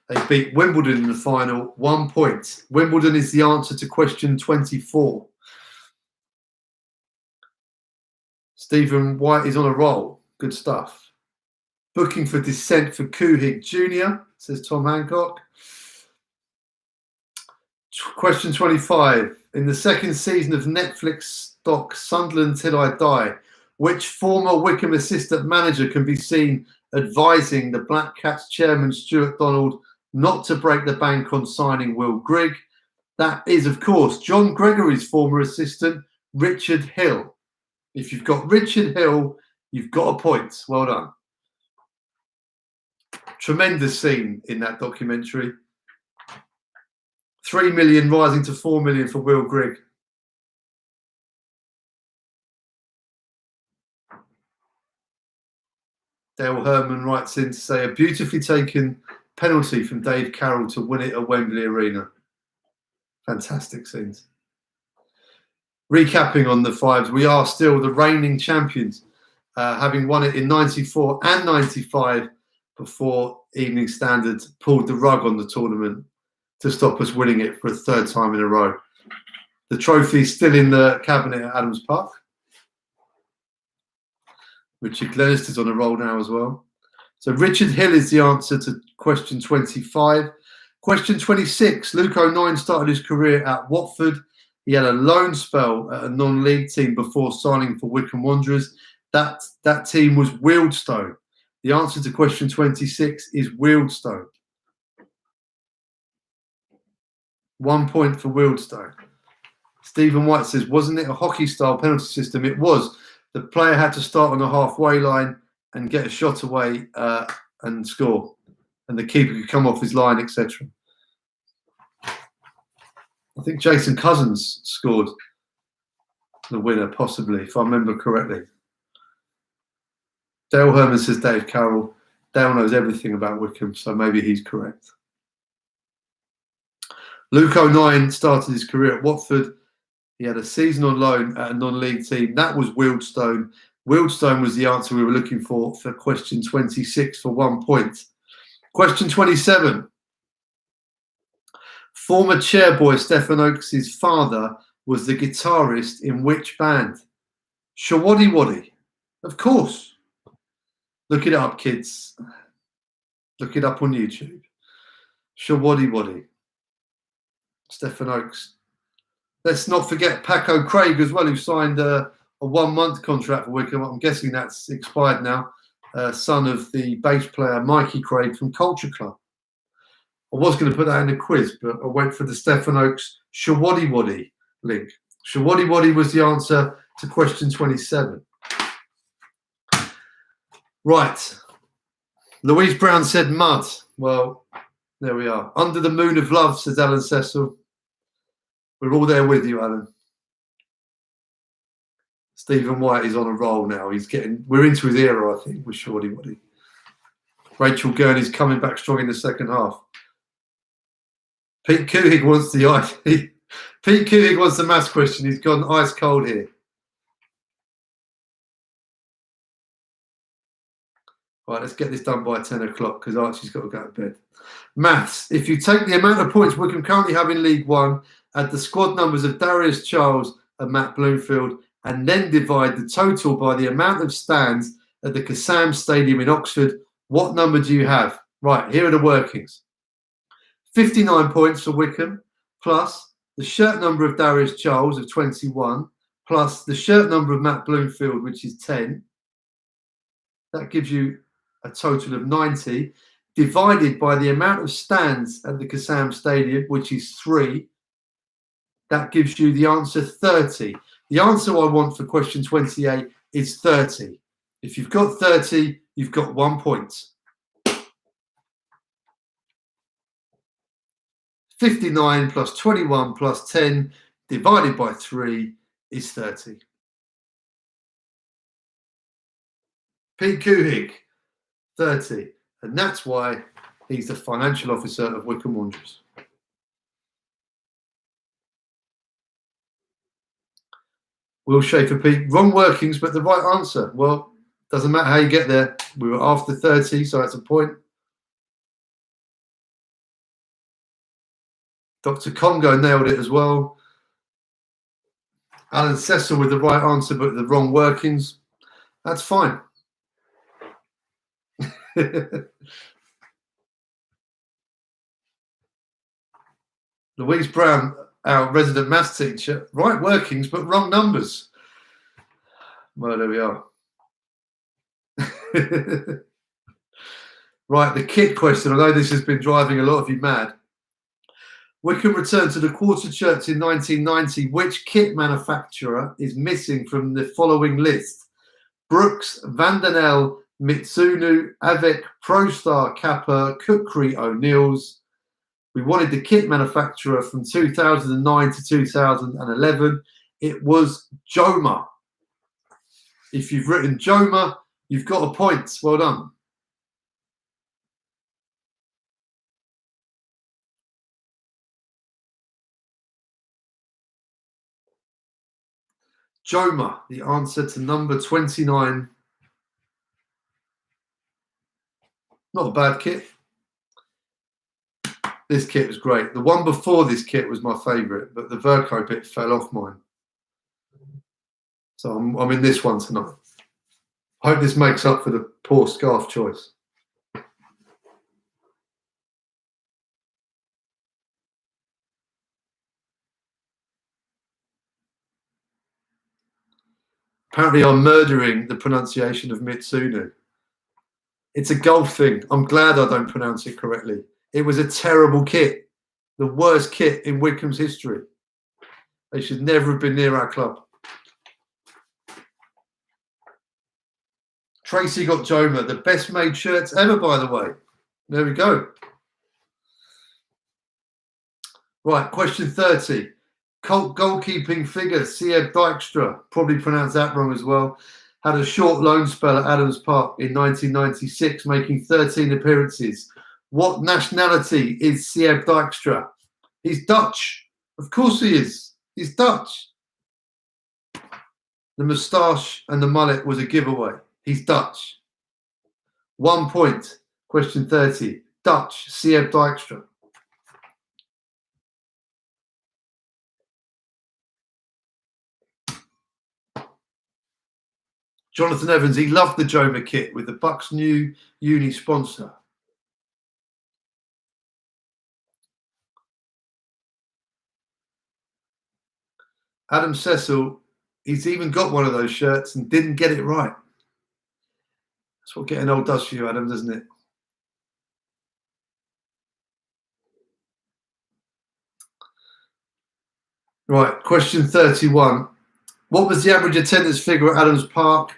They beat Wimbledon in the final, 1 point. Wimbledon is the answer to question 24. Stephen White is on a roll. Good stuff. Booking for descent for Kuhig Jr., says Tom Hancock. Question 25. In the second season of Netflix stock Sunderland Till I Die, which former Wycombe assistant manager can be seen advising the Black Cats chairman Stuart Donald not to break the bank on signing Will Grigg? That is, of course, John Gregory's former assistant, Richard Hill. If you've got Richard Hill, you've got a point. Well done. Tremendous scene in that documentary. 3 million rising to 4 million for Will Grigg. Dale Herman writes in to say a beautifully taken penalty from Dave Carroll to win it at Wembley Arena. Fantastic scenes. Recapping on the 5s, we are still the reigning champions, having won it in 94 and 95 before Evening Standard pulled the rug on the tournament to stop us winning it for a 3rd time in a row. The trophy is still in the cabinet at Adams Park. Richard Glenister's on a roll now as well. So Richard Hill is the answer to question 25. Question 26. Luke O'Nien started his career at Watford. He had a loan spell at a non-league team before signing for Wycombe Wanderers. That team was Wealdstone. The answer to question 26 is Wealdstone. 1 point for Wealdstone. Stephen White says, wasn't it a hockey-style penalty system? It was. The player had to start on the halfway line and get a shot away and score. And the keeper could come off his line, etc. I think Jason Cousins scored the winner, possibly, if I remember correctly. Dale Herman says Dave Carroll. Dale knows everything about Wycombe, so maybe he's correct. Luke O'Nien started his career at Watford. He had a season on loan at a non-league team. That was Wealdstone. Wealdstone was the answer we were looking for question 26 for 1 point. Question 27. Former Chairboy Stephen Oakes' father was the guitarist in which band? Chairboys Waddy. Of course. Look it up, kids. Look it up on YouTube. Chairboys Waddy. Stephen Oakes. Let's not forget Paco Craig as well, who signed a 1-month contract for Wycombe. I'm guessing that's expired now. Son of the bass player Mikey Craig from Culture Club. I was going to put that in the quiz, but I went for the Stephen Oakes Chairboys Waddy link. Chairboys Waddy was the answer to question 27. Right. Louise Brown said mud. Well, there we are. Under the moon of love, says Alan Cecil. We're all there with you, Alan. Stephen White is on a roll now. We're into his era, I think, with Chairboys Waddy. Rachel Gurney's coming back strong in the second half. Pete Kuhig wants the maths question. He's gone ice cold here. Right, let's get this done by 10 o'clock because Archie's got to go to bed. Maths. If you take the amount of points Wycombe currently have in League One, add the squad numbers of Darius Charles and Matt Bloomfield, and then divide the total by the amount of stands at the Kassam Stadium in Oxford, what number do you have? Right, here are the workings. 59 points for Wycombe, plus the shirt number of Darius Charles of 21, plus the shirt number of Matt Bloomfield, which is 10. That gives you a total of 90, divided by the amount of stands at the Kassam Stadium, which is 3. That gives you the answer 30. The answer I want for question 28 is 30. If you've got 30, you've got 1 point. 59 plus 21 plus 10 divided by 3 is 30. Pete Kuhig, 30. And that's why he's the financial officer of Wycombe Wanderers. Will Schaefer Pete, wrong workings, but the right answer. Well, doesn't matter how you get there. We were after 30, so that's a point. Dr. Congo nailed it as well. Alan Cecil with the right answer, but the wrong workings. That's fine. Louise Brown, our resident maths teacher, right workings, but wrong numbers. Well, there we are. Right, the kit question. I know this has been driving a lot of you mad. Wycombe returned to the Quarter Church in 1990. Which kit manufacturer is missing from the following list? Brooks, Vandenel, Mitsuno, Avec, ProStar, Kappa, Kukri, O'Neill's. We wanted the kit manufacturer from 2009 to 2011. It was Joma. If you've written Joma, you've got a point. Well done. Joma, the answer to number 29. Not a bad kit. This kit was great. The one before this kit was my favourite, but the Verco bit fell off mine. So I'm in this one tonight. I hope this makes up for the poor scarf choice. Apparently I'm murdering the pronunciation of Mitsuno. It's a golf thing. I'm glad I don't pronounce it correctly. It was a terrible kit. The worst kit in Wycombe's history. They should never have been near our club. Tracy got Joma, the best made shirts ever, by the way. There we go. Right, question 30. Cult goalkeeping figure, Sieb Dijkstra, probably pronounced that wrong as well, had a short loan spell at Adams Park in 1996, making 13 appearances. What nationality is Sieb Dijkstra? He's Dutch. Of course he is. He's Dutch. The moustache and the mullet was a giveaway. He's Dutch. 1 point. Question 30. Dutch, COYB Dijkstra. Jonathan Evans, he loved the Joma kit with the Bucks' new uni sponsor. Adam Cecil, he's even got one of those shirts and didn't get it right. That's what getting old does for you, Adam, doesn't it? Right, question 31. What was the average attendance figure at Adams Park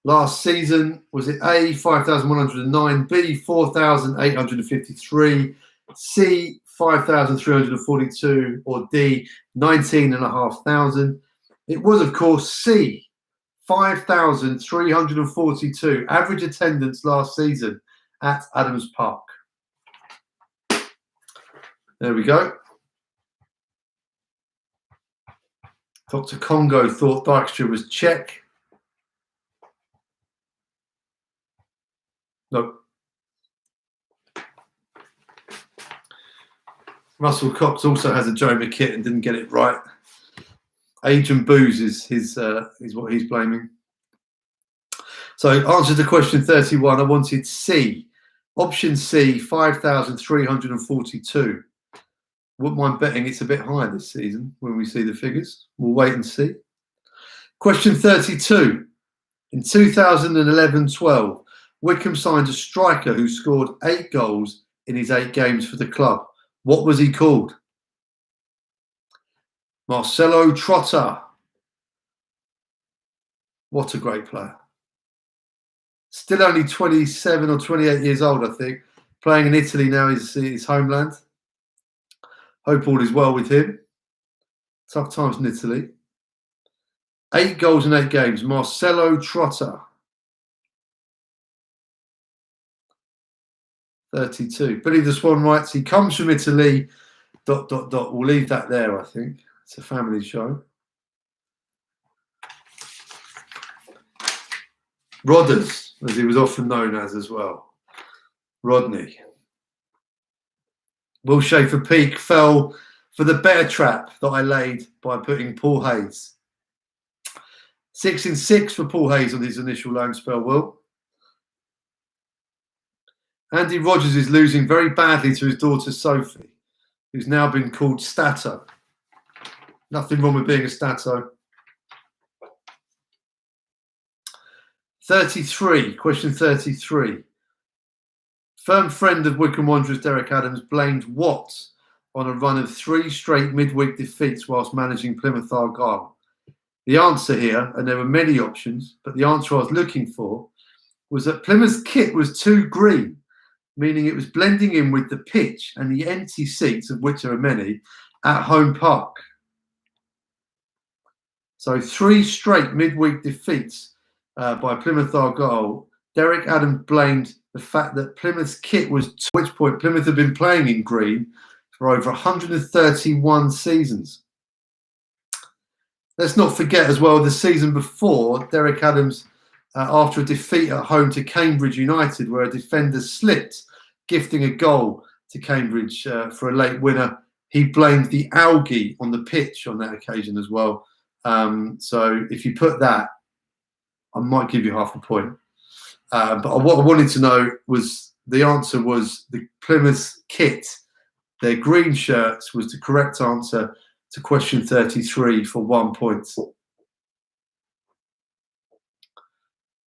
last season? Was it A, 5,109, B, 4,853, C, 5,342, or D, 19,500? It was, of course, C, 5,342. Average attendance last season at Adams Park. There we go. Dr. Congo thought Dijkstra was Czech. No. Russell Cox also has a Joma kit and didn't get it right. Agent Booze is what he's blaming. So answer to question 31, I wanted C. Option C, 5,342. Wouldn't mind betting it's a bit higher this season when we see the figures. We'll wait and see. Question 32. In 2011-12, Wycombe signed a striker who scored 8 goals in his 8 games for the club. What was he called? Marcelo Trotta. What a great player. Still only 27 or 28 years old, I think. Playing in Italy now, his homeland. Hope all is well with him. Tough times in Italy. 8 goals in 8 games. Marcelo Trotta. 32. Billy the Swan writes, he comes from Italy, ... We'll leave that there, I think. It's a family show. Rodders, as he was often known as well. Rodney. Will Schaefer Peak fell for the bear trap that I laid by putting Paul Hayes. 6 in 6 for Paul Hayes on his initial loan spell, Will. Andy Rogers is losing very badly to his daughter Sophie, who's now been called Stato. Nothing wrong with being a Stato. 33, question 33. Firm friend of Wycombe Wanderers, Derek Adams, blamed what on a run of 3 straight midweek defeats whilst managing Plymouth Argyle? The answer here, and there were many options, but the answer I was looking for was that Plymouth's kit was too green, meaning it was blending in with the pitch and the empty seats, of which there are many, at home park. So 3 straight midweek defeats by Plymouth Argyle. Derek Adams blamed the fact that Plymouth's kit was, to which point Plymouth had been playing in green for over 131 seasons. Let's not forget as well, the season before, Derek Adams, after a defeat at home to Cambridge United, where a defender slipped, gifting a goal to Cambridge for a late winner, he blamed the algae on the pitch on that occasion as well. So if you put that, I might give you half a point. But what I wanted to know was, the answer was the Plymouth kit, their green shirts, was the correct answer to question 33 for 1 point.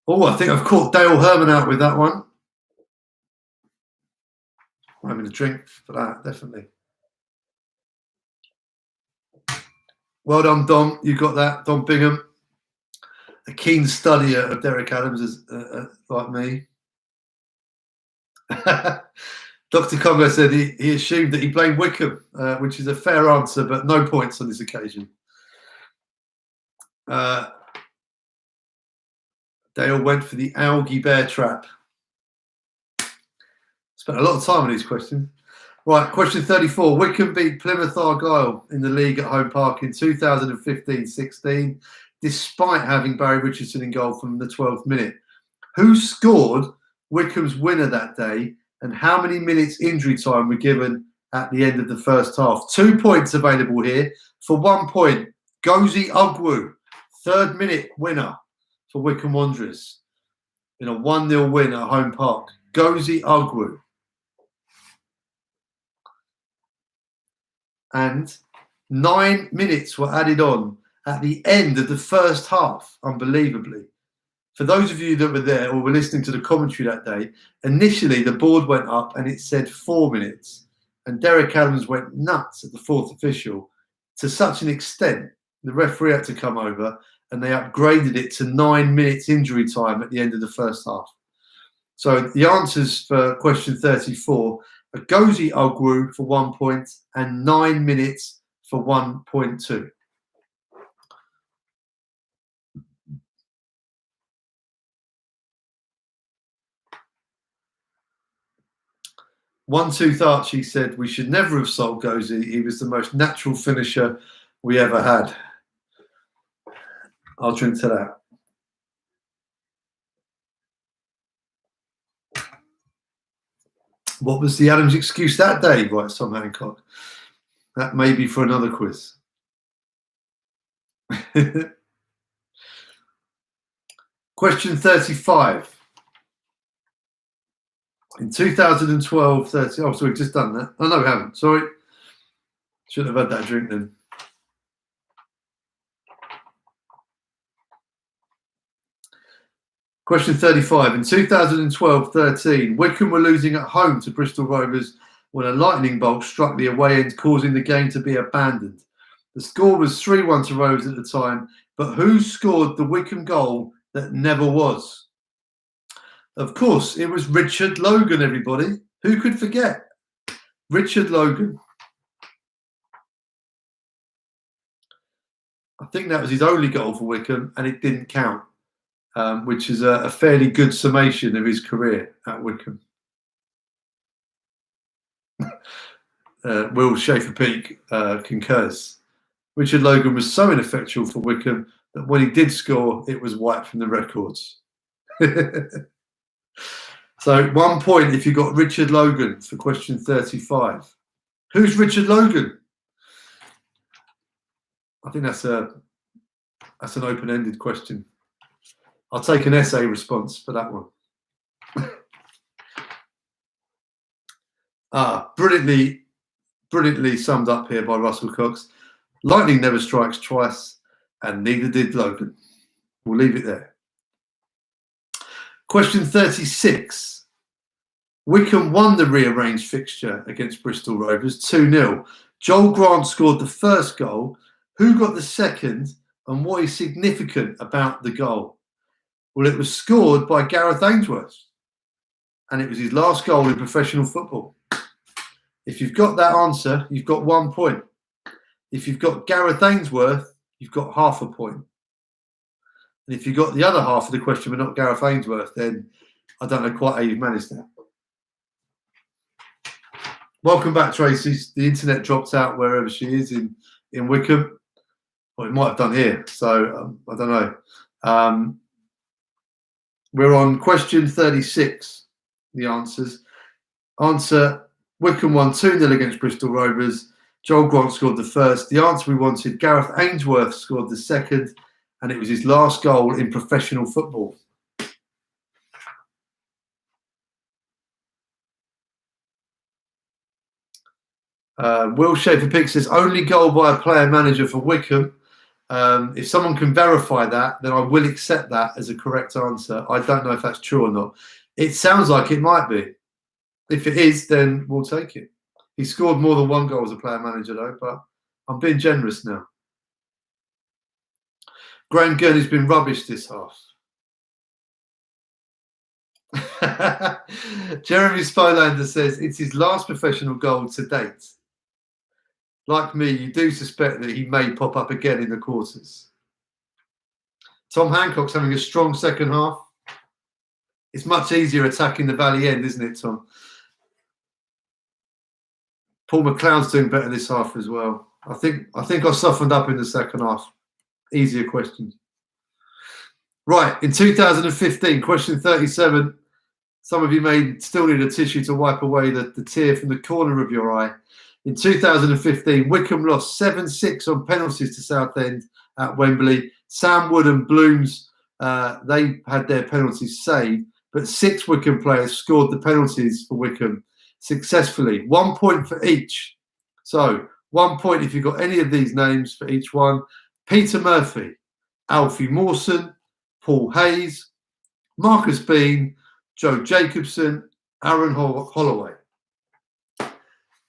Oh, I think I've caught Dale Herman out with that one. I'm having a drink for that, definitely. Well done, Dom. You got that, Dom Bingham. A keen studier of Derek Adams, like me. Dr. Congo said he assumed that he blamed Wycombe, which is a fair answer, but no points on this occasion. Dale went for the algae bear trap. Spent a lot of time on these questions. Right, question 34. Wycombe beat Plymouth Argyle in the league at home park in 2015-16, despite having Barry Richardson in goal from the 12th minute. Who scored Wycombe's winner that day and how many minutes injury time were given at the end of the first half? 2 points available here. For 1 point, Gozi Ugwu, 3rd minute winner for Wycombe Wanderers in a 1-0 win at home park. Gozi Ugwu. And 9 minutes were added on at the end of the first half, unbelievably. For those of you that were there or were listening to the commentary that day, initially the board went up and it said 4 minutes. And Derek Adams went nuts at the 4th official to such an extent, the referee had to come over and they upgraded it to 9 minutes injury time at the end of the first half. So the answers for question 34 are Gozi Ugwu for 1 point and 9 minutes for 1.2. One Tooth Archie said, we should never have sold Gozi. He was the most natural finisher we ever had. I'll drink to that. What was the Adams excuse that day? Right, Tom Hancock. That may be for another quiz. Question 35. In 2012, oh, sorry, we've just done that. Oh, no, we haven't. Sorry. Shouldn't have had that drink then. Question 35. In 2012-13, Wycombe were losing at home to Bristol Rovers when a lightning bolt struck the away end, causing the game to be abandoned. The score was 3-1 to Rovers at the time, but who scored the Wycombe goal that never was? Of course, it was Richard Logan, everybody. Who could forget? Richard Logan. I think that was his only goal for Wycombe, and it didn't count, which is a fairly good summation of his career at Wycombe. Will Schaefer-Peak concurs. Richard Logan was so ineffectual for Wycombe that when he did score, it was wiped from the records. So 1 point if you got Richard Logan for question 35. Who's Richard Logan? I think that's an open-ended question. I'll take an essay response for that one. Brilliantly summed up here by Russell Cox. Lightning never strikes twice, and neither did Logan. We'll leave it there. Question 36. Wycombe won the rearranged fixture against Bristol Rovers 2-0. Joel Grant scored the first goal. Who got the second, and what is significant about the goal? Well, it was scored by Gareth Ainsworth, and it was his last goal in professional football. If you've got that answer, you've got 1 point. If you've got Gareth Ainsworth, you've got half a point. And if you've got the other half of the question but not Gareth Ainsworth, then I don't know quite how you've managed that. Welcome back, Tracy. The internet dropped out wherever she is in Wycombe. Well, it might have done here, so I don't know. We're on question 36, the answers. Answer, Wycombe won 2-0 against Bristol Rovers. Joel Grant scored the first. The answer we wanted, Gareth Ainsworth scored the second, and it was his last goal in professional football. Will Schaefer-Pick says, only goal by a player manager for Wycombe. If someone can verify that, then I will accept that as a correct answer. I don't know if that's true or not. It sounds like it might be. If it is, then we'll take it. He scored more than one goal as a player manager, though, but I'm being generous now. Graham Gurney's been rubbish this half. Jeremy Spolander says it's his last professional goal to date. Like me, you do suspect that he may pop up again in the quarters. Tom Hancock's having a strong second half. It's much easier attacking the Valley end, isn't it, Tom? Paul McLeod's doing better this half as well. I think I softened up in the second half. Easier questions. Right, in 2015, question 37. Some of you may still need a tissue to wipe away the tear from the corner of your eye. In 2015, Wycombe lost 7-6 on penalties to Southend at Wembley. Sam Wood and Blooms, they had their penalties saved, but 6 Wycombe players scored the penalties for Wycombe successfully. 1 point for each. So 1 point if you've got any of these names for each one. Peter Murphy, Alfie Mawson, Paul Hayes, Marcus Bean, Joe Jacobson, Aaron Holloway.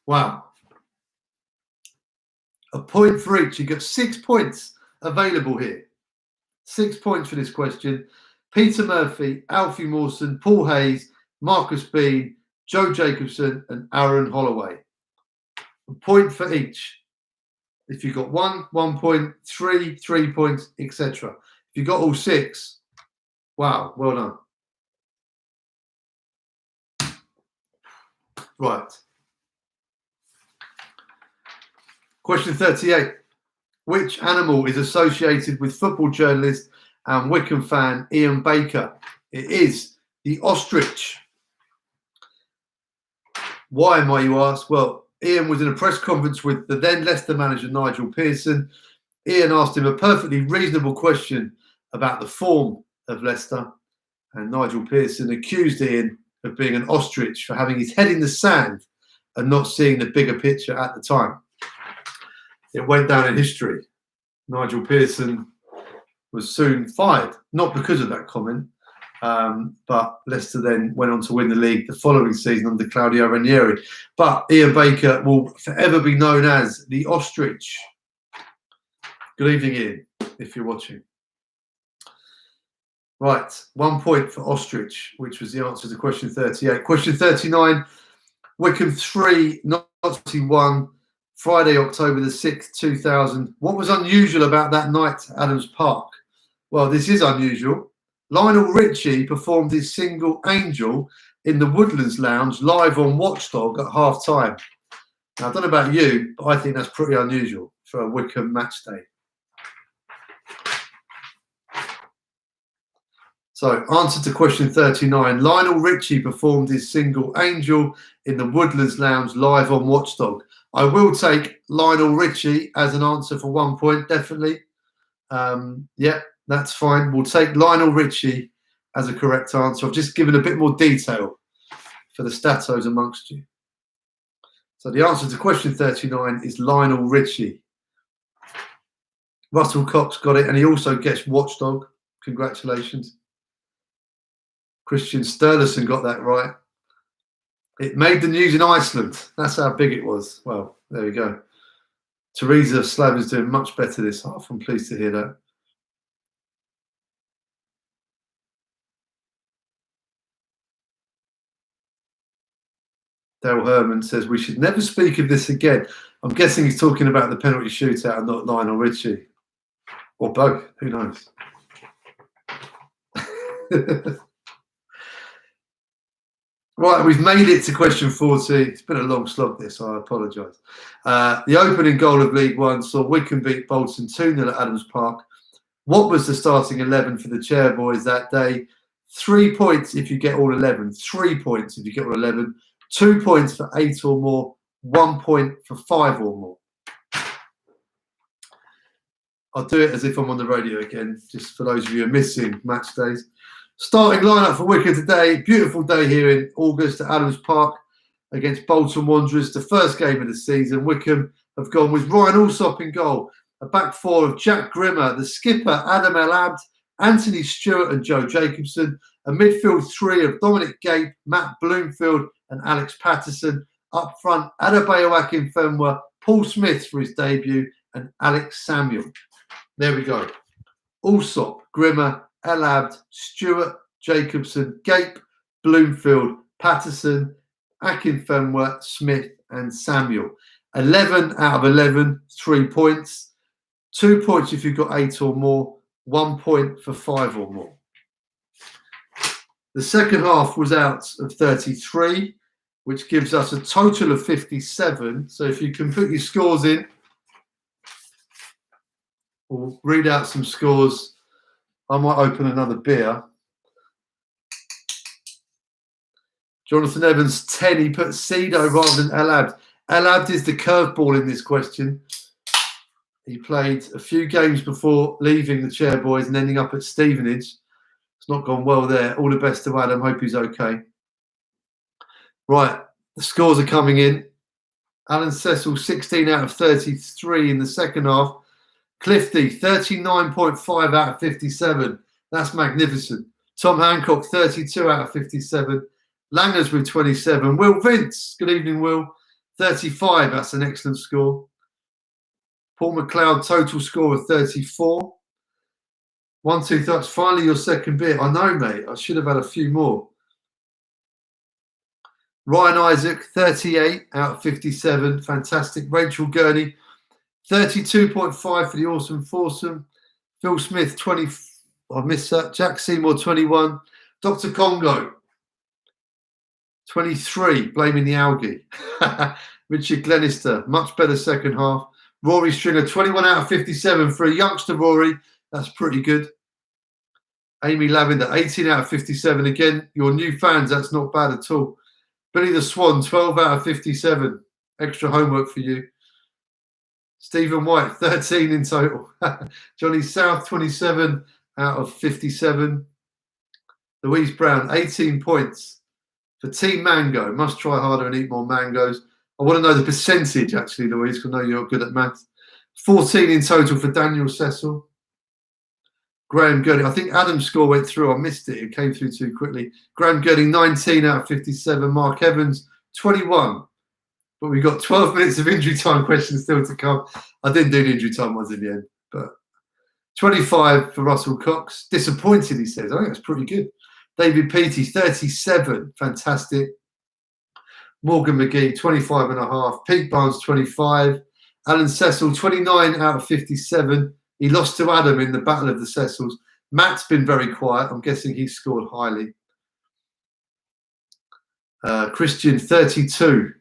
Wow. A point for each. You've got 6 points available here. 6 points for this question. Peter Murphy, Alfie Mawson, Paul Hayes, Marcus Bean, Joe Jacobson, and Aaron Holloway. A point for each. If you got 1 point, 3 points, etc. If you got all 6, wow, well done. Right. Question 38. Which animal is associated with football journalist and Wycombe fan Ian Baker? It is the ostrich. Why, might you ask? Well, Ian was in a press conference with the then Leicester manager Nigel Pearson. Ian asked him a perfectly reasonable question about the form of Leicester, and Nigel Pearson accused Ian of being an ostrich for having his head in the sand and not seeing the bigger picture at the time. It went down in history. Nigel Pearson was soon fired, not because of that comment, but Leicester then went on to win the league the following season under Claudio Ranieri. But Ian Baker will forever be known as the ostrich. Good evening, Ian, if you're watching. Right, 1 point for ostrich, which was the answer to question 38. Question 39, Wycombe 3, Nottingham 1, Friday, October the 6th, 2000. What was unusual about that night at Adams Park? Well, this is unusual. Lionel Richie performed his single Angel in the Woodlands Lounge live on Watchdog at half-time. Now, I don't know about you, but I think that's pretty unusual for a Wycombe match day. So, answer to question 39. Lionel Richie performed his single Angel in the Woodlands Lounge live on Watchdog. I will take Lionel Richie as an answer for 1 point, definitely. Yeah, that's fine. We'll take Lionel Richie as a correct answer. I've just given a bit more detail for the statos amongst you. So the answer to question 39 is Lionel Richie. Russell Cox got it, and he also gets Watchdog. Congratulations. Christian Sturluson got that right. It made the news in Iceland. That's how big it was. Well, there we go. Teresa Slavin's doing much better this half. I'm pleased to hear that. Dale Herman says we should never speak of this again. I'm guessing he's talking about the penalty shootout and not Lionel Richie. Or both. Who knows? Right, we've made it to question 40. It's been a long slog, this, so I apologise. The opening goal of League One saw Wycombe beat Bolton 2-0 at Adams Park. What was the starting 11 for the Chairboys that day? 3 points if you get all 11. 3 points if you get all 11. 2 points for 8 or more. 1 point for 5 or more. I'll do it as if I'm on the radio again, just for those of you who are missing match days. Starting lineup for Wycombe today. Beautiful day here in August at Adams Park against Bolton Wanderers. The first game of the season. Wycombe have gone with Ryan Alsop in goal. A back four of Jack Grimmer, the skipper Adam El Abd, Anthony Stewart and Joe Jacobson. A midfield three of Dominic Gape, Matt Bloomfield and Alex Patterson. Up front, Adebayo Akinfenwa, Paul Smith for his debut and Alex Samuel. There we go. Alsop, Grimmer, El Abd, Stewart, Jacobson, Gape, Bloomfield, Patterson, Akinfenwa, Smith and Samuel. 11 out of 11, 3 points. 2 points if you've got 8 or more. 1 point for 5 or more. The second half was out of 33, which gives us a total of 57. So if you can put your scores in, we'll read out some scores. I might open another beer. Jonathan Evans, 10. He put Cedo rather than El Abd. El Abd is the curveball in this question. He played a few games before leaving the Chairboys and ending up at Stevenage. It's not gone well there. All the best to Adam. Hope he's okay. Right, the scores are coming in. Alan Cecil, 16 out of 33 in the second half. Clifty, 39.5 out of 57. That's magnificent. Tom Hancock, 32 out of 57. Langers with 27. Will Vince, good evening, Will. 35, that's an excellent score. Paul McLeod, total score of 34. 1, 2, 3, that's finally your second beer. I know, mate. I should have had a few more. Ryan Isaac, 38 out of 57. Fantastic. Rachel Gurney, 32.5 for the Awesome Foursome. Phil Smith, 20. I missed that. Jack Seymour, 21. Dr. Congo, 23, blaming the algae. Richard Glenister, much better second half. Rory Stringer, 21 out of 57 for a youngster, Rory. That's pretty good. Amy Lavender, 18 out of 57. Again, your new fans, that's not bad at all. Billy the Swan, 12 out of 57. Extra homework for you. Stephen White, 13 in total. Johnny South, 27 out of 57. Louise Brown, 18 points for Team Mango. Must try harder and eat more mangoes. I want to know the percentage, actually, Louise, because I know you're good at maths. 14 in total for Daniel Cecil. Graham Gurney. I think Adam's score went through. I missed it. It came through too quickly. Graham Gurney, 19 out of 57. Mark Evans, 21. But we've got 12 minutes of injury time questions still to come. I didn't do the injury time ones in the end. But 25 for Russell Cox. Disappointed, he says. I think that's pretty good. David Peaty, 37. Fantastic. Morgan McGee, 25.5. Pete Barnes, 25. Alan Cecil, 29 out of 57. He lost to Adam in the Battle of the Cecils. Matt's been very quiet. I'm guessing he scored highly. Christian, 32.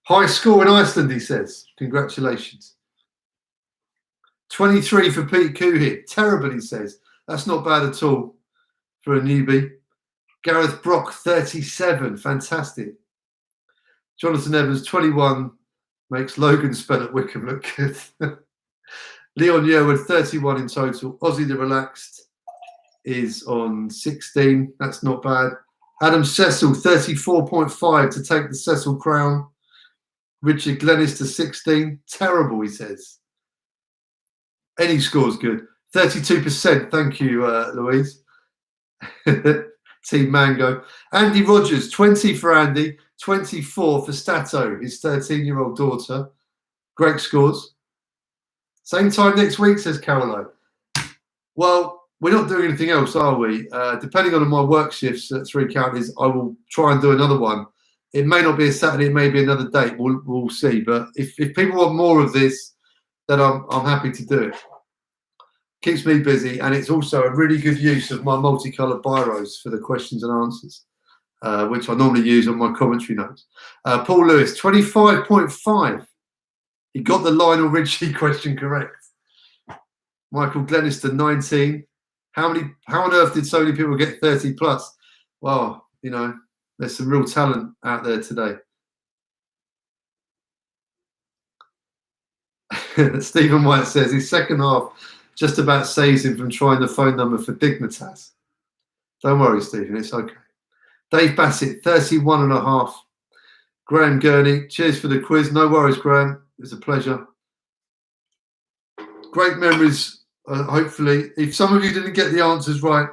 High score in Iceland, he says. Congratulations. 23 for Pete Coohit. Terrible, he says. That's not bad at all for a newbie. Gareth Brock, 37. Fantastic. Jonathan Evans, 21. Makes Logan spell at Wycombe look good. Leon Yerwood, 31 in total. Aussie the Relaxed is on 16. That's not bad. Adam Cecil, 34.5 to take the Cecil crown. Richard Glennis to 16. Terrible, he says. Any score's good. 32%. Thank you, Louise. Team Mango. Andy Rogers, 20 for Andy. 24 for Stato, his 13-year-old daughter. Great scores. Same time next week, says Caroline. Well, we're not doing anything else, are we? Depending on my work shifts at 3 Counties, I will try and do another one. It may not be a Saturday, it may be another date. We'll see. But if people want more of this, then I'm happy to do it. Keeps me busy, and it's also a really good use of my multicoloured biros for the questions and answers, which I normally use on my commentary notes. Paul Lewis, 25.5. He got the Lionel Richie question correct. Michael Glenister, 19. How on earth did so many people get 30 plus? Well, you know, there's some real talent out there today. Stephen White says his second half just about saves him from trying the phone number for Dignitas. Don't worry, Stephen, it's okay. Dave Bassett, 31.5. Graham Gurney, cheers for the quiz. No worries, Graham. It's a pleasure. Great memories, hopefully. If some of you didn't get the answers right,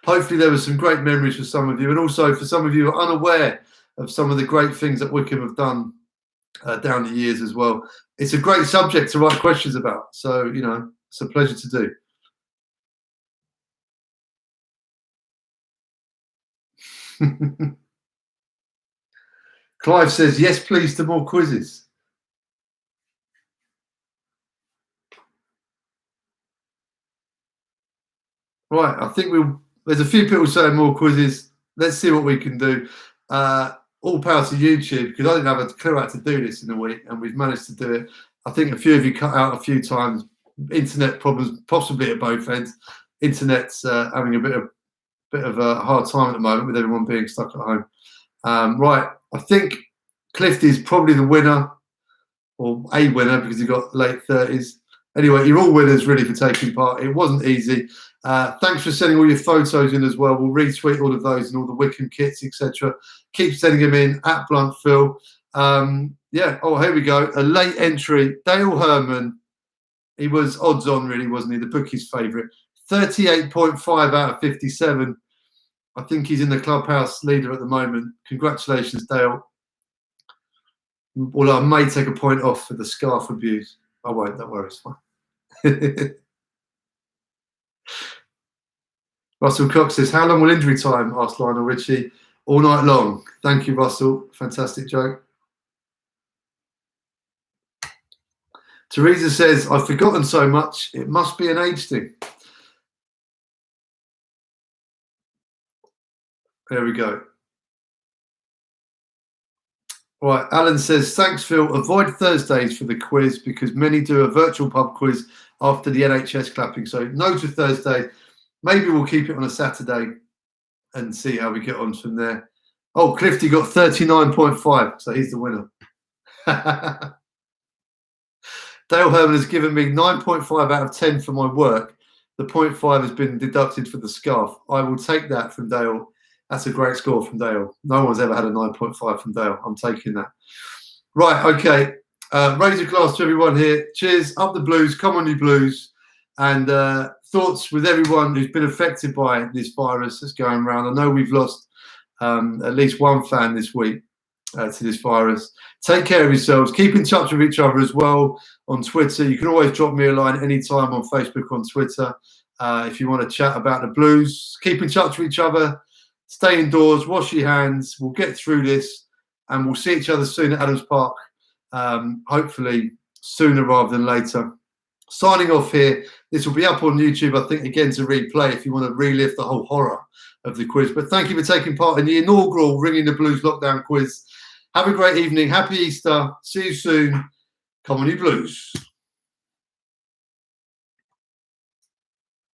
hopefully there were some great memories for some of you. And also for some of you who are unaware of some of the great things that Wycombe have done down the years as well. It's a great subject to write questions about. So, you know, it's a pleasure to do. Clive says, yes, please, to more quizzes. Right, I think there's a few people saying more quizzes. Let's see what we can do. All power to YouTube, because I didn't have a clue how to do this in a week, and we've managed to do it. I think a few of you cut out a few times. Internet problems, possibly at both ends. Internet's having a bit of a hard time at the moment with everyone being stuck at home. Right, I think Clifty's probably the winner, or a winner, because he got late 30s. Anyway, you're all winners really for taking part. It wasn't easy. Thanks for sending all your photos in as well. We'll retweet all of those and all the Wycombe kits, etc. Keep sending them in at Blunt Phil. Yeah. Oh, here we go. A late entry. Dale Herman. He was odds on, really, wasn't he? The bookie's favourite. 38.5 out of 57. I think he's in the clubhouse leader at the moment. Congratulations, Dale. Although I may take a point off for the scarf abuse. I won't, don't worry, it's fine. Russell Cox says, how long will injury time? Asked Lionel Richie. All night long. Thank you, Russell. Fantastic joke. Teresa says, I've forgotten so much. It must be an age thing. There we go. Right, Alan says, thanks, Phil. Avoid Thursdays for the quiz because many do a virtual pub quiz after the NHS clapping. So no to Thursday. Maybe we'll keep it on a Saturday and see how we get on from there. Oh, Clifty got 39.5, so he's the winner. Dale Herman has given me 9.5 out of 10 for my work. The 0.5 has been deducted for the scarf. I will take that from Dale. That's a great score from Dale. No one's ever had a 9.5 from Dale. I'm taking that. Right, okay. Raise a glass to everyone here. Cheers. Up the Blues. Come on, you Blues. And thoughts with everyone who's been affected by this virus that's going around. I know we've lost at least one fan this week to this virus. Take care of yourselves. Keep in touch with each other as well on Twitter. You can always drop me a line anytime on Facebook, on Twitter, if you want to chat about the Blues. Keep in touch with each other. Stay indoors. Wash your hands. We'll get through this, and we'll see each other soon at Adams Park. Hopefully sooner rather than later. Signing off here. This will be up on YouTube, I think, again to replay if you want to relive the whole horror of the quiz. But thank you for taking part in the inaugural Ringing the Blues lockdown quiz. Have a great evening. Happy Easter. See you soon. Come on, you Blues.